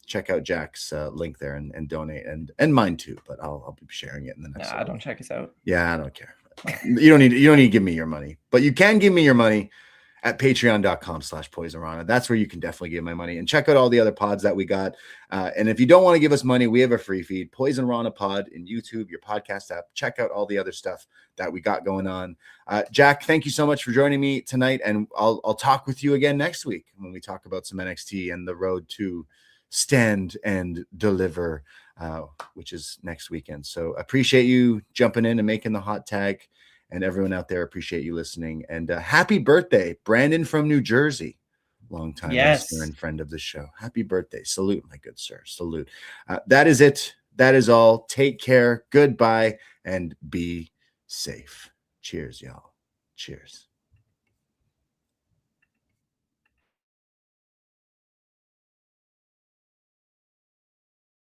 check out Jack's link there and donate, and mine too. But I'll be sharing it in the next. Don't check us out. Yeah, I don't care. You don't need to give me your money, but you can give me your money at patreon.com/Poisonrana. That's where you can definitely give my money, and check out all the other pods that we got. And if you don't want to give us money, we have a free feed, Poisonrana Pod in YouTube, your podcast app. Check out all the other stuff that we got going on. Jack, thank you so much for joining me tonight, and I'll talk with you again next week when we talk about some NXT and the road to Stand and Deliver, which is next weekend. So appreciate you jumping in and making the hot tag, and everyone out there, appreciate you listening. And happy birthday, Brandon from New Jersey, longtime listener and friend of the show. Happy birthday. Salute, my good sir. Salute. That is it. That is all. Take care. Goodbye. and be safe. Cheers, y'all. Cheers.